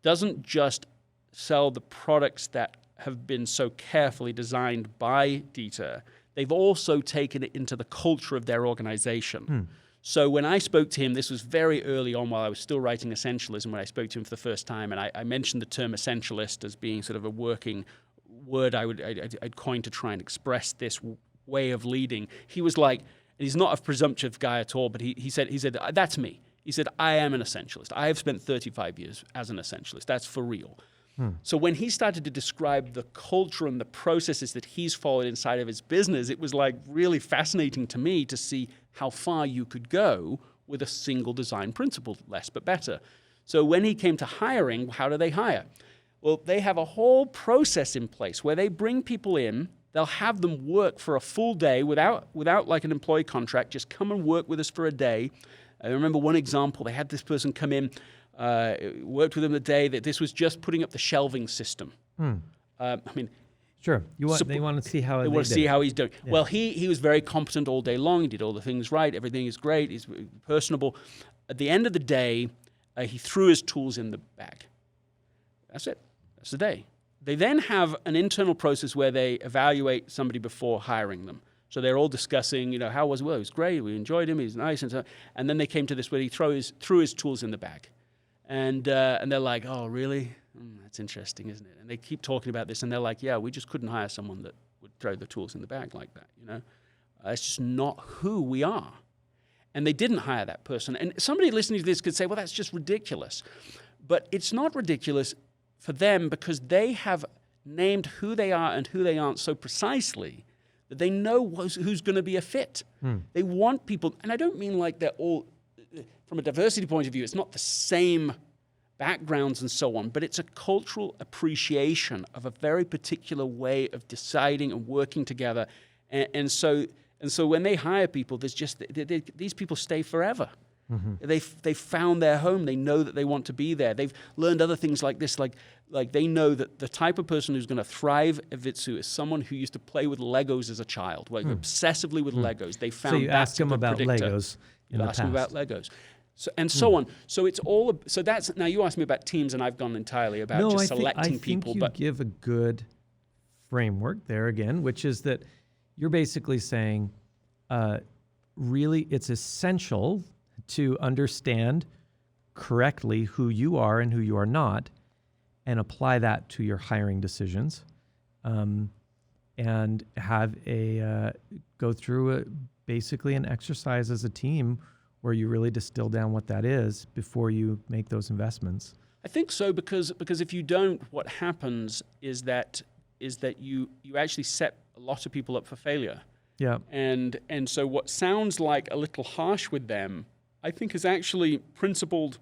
doesn't just sell the products that have been so carefully designed by Dieter. They've also taken it into the culture of their organization. So when I spoke to him, this was very early on while I was still writing Essentialism, when I spoke to him for the first time, and I mentioned the term essentialist as being sort of a working word I'd coined to try and express this way of leading. He was like, and he's not a presumptive guy at all, but he said, that's me. He said, I am an essentialist. I have spent 35 years as an essentialist. That's for real. So when he started to describe the culture and the processes that he's followed inside of his business, it was like really fascinating to me to see how far you could go with a single design principle, less but better. So when he came to hiring, how do they hire? Well, they have a whole process in place where they bring people in, they'll have them work for a full day without like an employee contract, just come and work with us for a day. I remember one example, they had this person come in, worked with them the day that this was just putting up the shelving system. Sure. They want to see how they want to see how he's doing. Yeah. Well, he was very competent all day long. He did all the things right. Everything is great. He's personable. At the end of the day, he threw his tools in the bag. That's it. That's the day. They then have an internal process where they evaluate somebody before hiring them. So they're all discussing, how was it? Well, he was great. We enjoyed him. He's nice. And then they came to this where he threw his tools in the bag. And they're like, oh, really? That's interesting, isn't it? And they keep talking about this, and they're like, yeah, we just couldn't hire someone that would throw the tools in the bag like that, That's just not who we are. And they didn't hire that person. And somebody listening to this could say, well, that's just ridiculous. But it's not ridiculous for them because they have named who they are and who they aren't so precisely that they know who's going to be a fit. They want people, and I don't mean like they're all, from a diversity point of view, it's not the same backgrounds and so on, but it's a cultural appreciation of a very particular way of deciding and working together. And so when they hire people, there's just these people stay forever. They've found their home. They know that they want to be there. They've learned other things like this, like they know that the type of person who's going to thrive at Vitsu is someone who used to play with Legos as a child, obsessively with Legos. They found so you ask them about Legos. You ask them about Legos. So, and so on. So it's all. So that's now you asked me about teams, and I've gone entirely about just selecting people. I think you give a good framework there again, which is that you're basically saying, really, it's essential to understand correctly who you are and who you are not, and apply that to your hiring decisions, and have go through basically an exercise as a team where you really distill down what that is before you make those investments. I think so, because if you don't, what happens is that you actually set a lot of people up for failure. Yeah. And so what sounds like a little harsh with them, I think is actually principled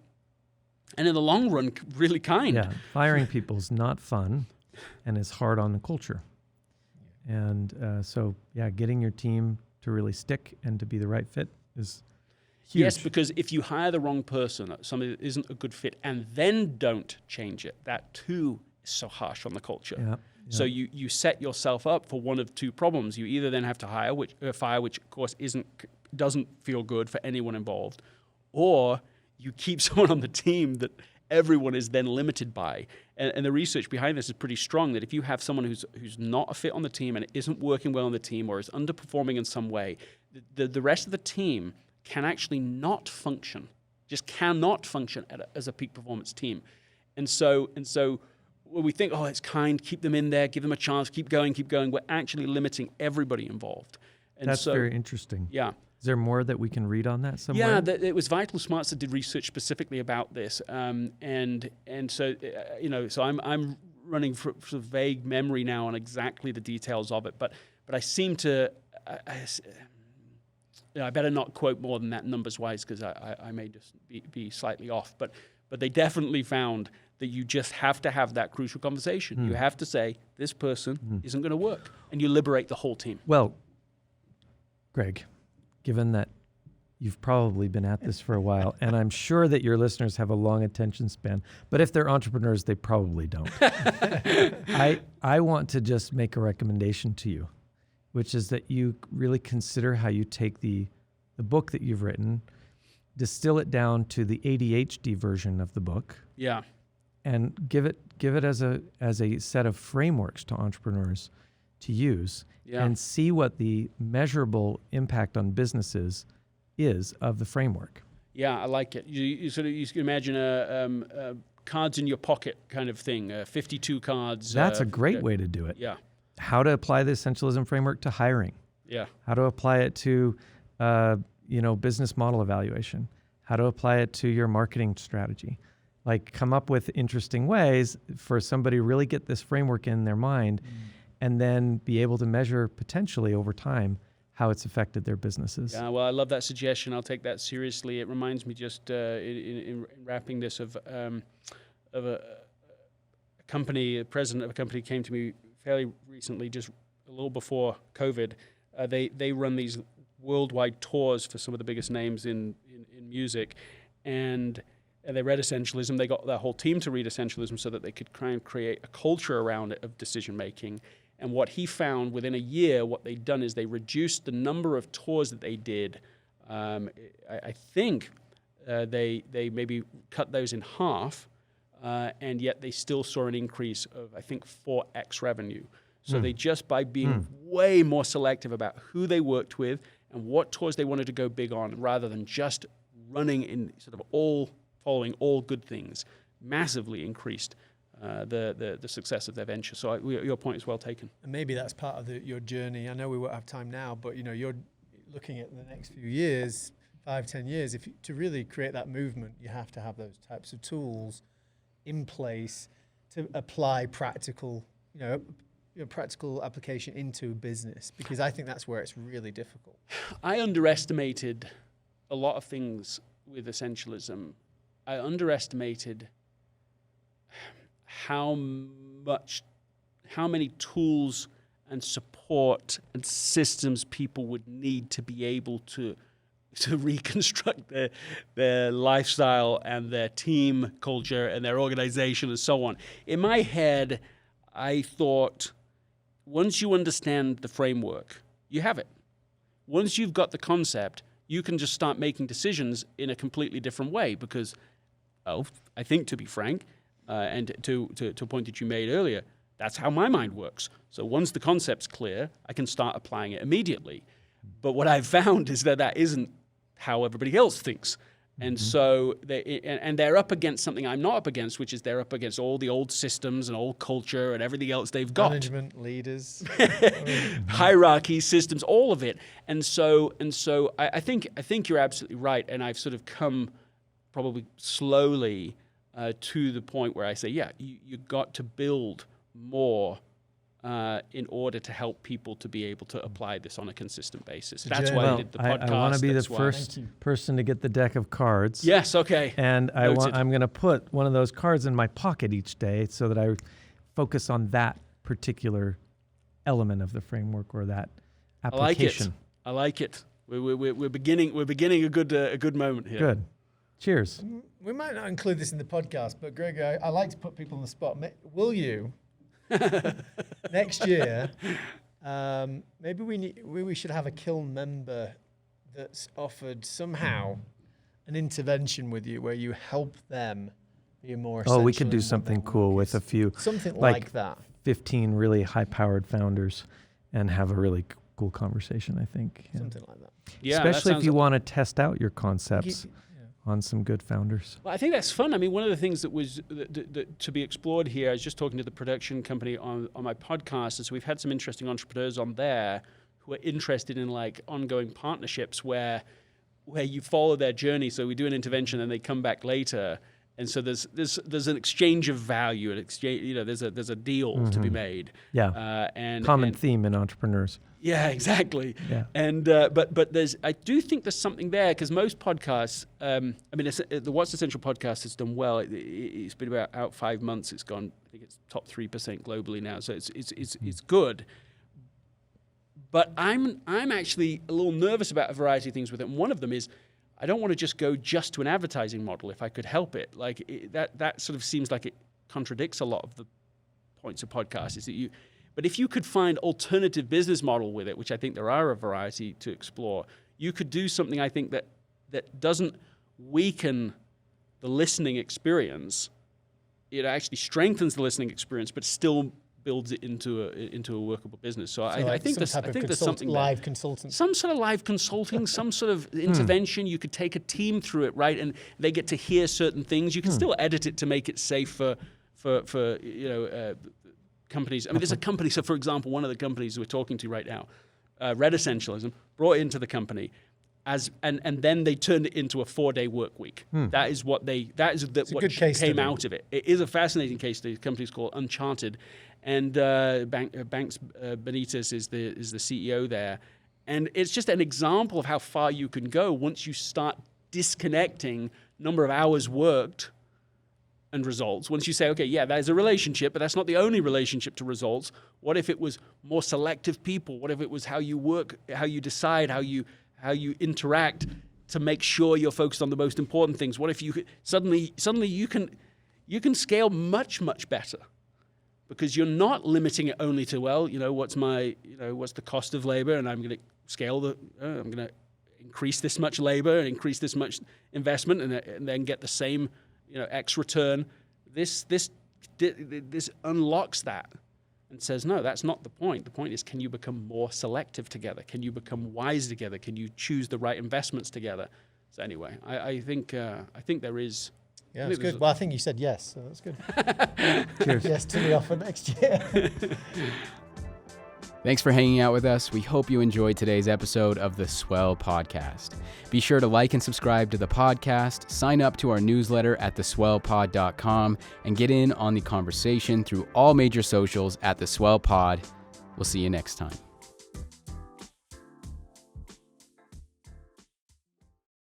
and in the long run really kind. Yeah. Firing people is not fun and is hard on the culture. And so getting your team to really stick and to be the right fit is huge. Yes, because if you hire the wrong person, somebody that isn't a good fit, and then don't change it, that too is so harsh on the culture. Yeah. So you set yourself up for one of two problems. You either then have to fire, which of course doesn't feel good for anyone involved, or you keep someone on the team that everyone is then limited by. And the research behind this is pretty strong, that if you have someone who's not a fit on the team and isn't working well on the team or is underperforming in some way, the rest of the team can actually not function, just cannot function as a peak performance team. And so when we think, oh, it's kind, keep them in there, give them a chance, keep going, we're actually limiting everybody involved. And that's very interesting. Yeah. Is there more that we can read on that somewhere? Yeah, it was Vital Smarts that did research specifically about this, and so so I'm running for sort of vague memory now on exactly the details of it, but I seem to. I better not quote more than that numbers-wise because I may just be slightly off. But they definitely found that you just have to have that crucial conversation. You have to say, this person isn't going to work. And you liberate the whole team. Well, Greg, given that you've probably been at this for a while, and I'm sure that your listeners have a long attention span, but if they're entrepreneurs, they probably don't. I want to just make a recommendation to you, which is that you really consider how you take the book that you've written, distill it down to the ADHD version of the book, Yeah. and give it as a set of frameworks to entrepreneurs to use, Yeah. and see what the measurable impact on businesses is of the framework. Yeah, I like it. You can imagine a cards in your pocket kind of thing, 52 cards. That's a great way to do it. Yeah. How to apply the essentialism framework to hiring. Yeah. How to apply it to business model evaluation. How to apply it to your marketing strategy. Like, come up with interesting ways for somebody to really get this framework in their mind, and then be able to measure potentially over time how it's affected their businesses. Yeah, well, I love that suggestion. I'll take that seriously. It reminds me just in wrapping this of a company, a president of a company came to me fairly recently, just a little before COVID. They run these worldwide tours for some of the biggest names in music, and they read Essentialism. They got their whole team to read Essentialism so that they could try and create a culture around it of decision making. And what he found within a year, what they'd done is they reduced the number of tours that they did. I think they maybe cut those in half, and yet they still saw an increase of, I think, 4x revenue. So they just, by being way more selective about who they worked with and what tours they wanted to go big on, rather than just running in sort of following all good things, massively increased the success of their venture. So your point is well taken. And maybe that's part of your journey. I know we won't have time now, but you're looking at the next few years, 5-10 years. To really create that movement, you have to have those types of tools in place to apply practical application into business, because I think that's where it's really difficult. I underestimated a lot of things with essentialism. I underestimated how many tools and support and systems people would need to be able to reconstruct their lifestyle and their team culture and their organization and so on. In my head, I thought, once you understand the framework, you have it. Once you've got the concept, you can just start making decisions in a completely different way, because, I think, to be frank, and to a point that you made earlier, that's how my mind works. So once the concept's clear, I can start applying it immediately. But what I've found is that isn't how everybody else thinks. And so they're up against something I'm not up against, which is they're up against all the old systems and old culture and everything else they've got. Management, leaders, hierarchy, systems, all of it. And so I think you're absolutely right. And I've sort of come probably slowly to the point where I say, you got to build more in order to help people to be able to apply this on a consistent basis. That's why I did the podcast. I want to be the first person to get the deck of cards. Yes, okay. And I'm going to put one of those cards in my pocket each day so that I focus on that particular element of the framework or that application. I like it. We're beginning a good moment here. Good. Cheers. We might not include this in the podcast, but Greg, I like to put people on the spot. Will you, next year, maybe we should have a Kiln member that's offered somehow an intervention with you where you help them be more essential. We could do something cool with a few. Something like that. 15 really high-powered founders and have a really cool conversation, I think. Yeah. Something like that. Yeah, especially if you want to test out your concepts on some good founders. Well, I think that's fun. I mean, one of the things that was to be explored here, I was just talking to the production company on my podcast, and so we've had some interesting entrepreneurs on there who are interested in like ongoing partnerships where you follow their journey. So we do an intervention and they come back later. And so there's an exchange of value, an exchange, there's a deal to be made. Yeah. And common theme in entrepreneurs. Yeah, exactly. Yeah. And but I do think there's something there, because most podcasts, the What's Essential podcast has done well. It's been about out 5 months. It's gone. I think it's top 3% globally now. So it's good. But I'm actually a little nervous about a variety of things with it. And one of them is, I don't want to just go just to an advertising model if I could help it. Like that sort of seems like it contradicts a lot of the points of podcasts. Is that but if you could find alternative business model with it, which I think there are a variety to explore, you could do something I think that doesn't weaken the listening experience. It actually strengthens the listening experience, but still builds it into a workable business. So I think there's something live there. Consultant. Some sort of live consulting, some sort of intervention. You could take a team through it, right? And they get to hear certain things. You can still edit it to make it safe for companies. I mean, there's a company. So, for example, one of the companies we're talking to right now, read Essentialism, brought it into the company, and then they turned it into a 4-day work week. That is what came out of it. It is a fascinating case study. The company's called Uncharted, and Banks Benitez is the CEO there, and it's just an example of how far you can go once you start disconnecting number of hours worked and results. Once you say, okay, yeah, that is a relationship, but that's not the only relationship to results. What if it was more selective people? What if it was how you work, how you decide, how you interact to make sure you're focused on the most important things? What if you could, suddenly you can scale much better, because you're not limiting it only to, what's the cost of labor, and I'm going to scale I'm going to increase this much labor and increase this much investment, and then get the same X return. This unlocks that and says, no, that's not the point. The point is, can you become more selective together? Can you become wise together? Can you choose the right investments together? So anyway, I think there is. Yeah, that's good. Well, I think you said yes, so that's good. Cheers. Yes to the offer next year. Thanks for hanging out with us. We hope you enjoyed today's episode of the Swell podcast. Be sure to like and subscribe to the podcast, sign up to our newsletter at theswellpod.com, and get in on the conversation through all major socials at The Swell Pod. We'll see you next time.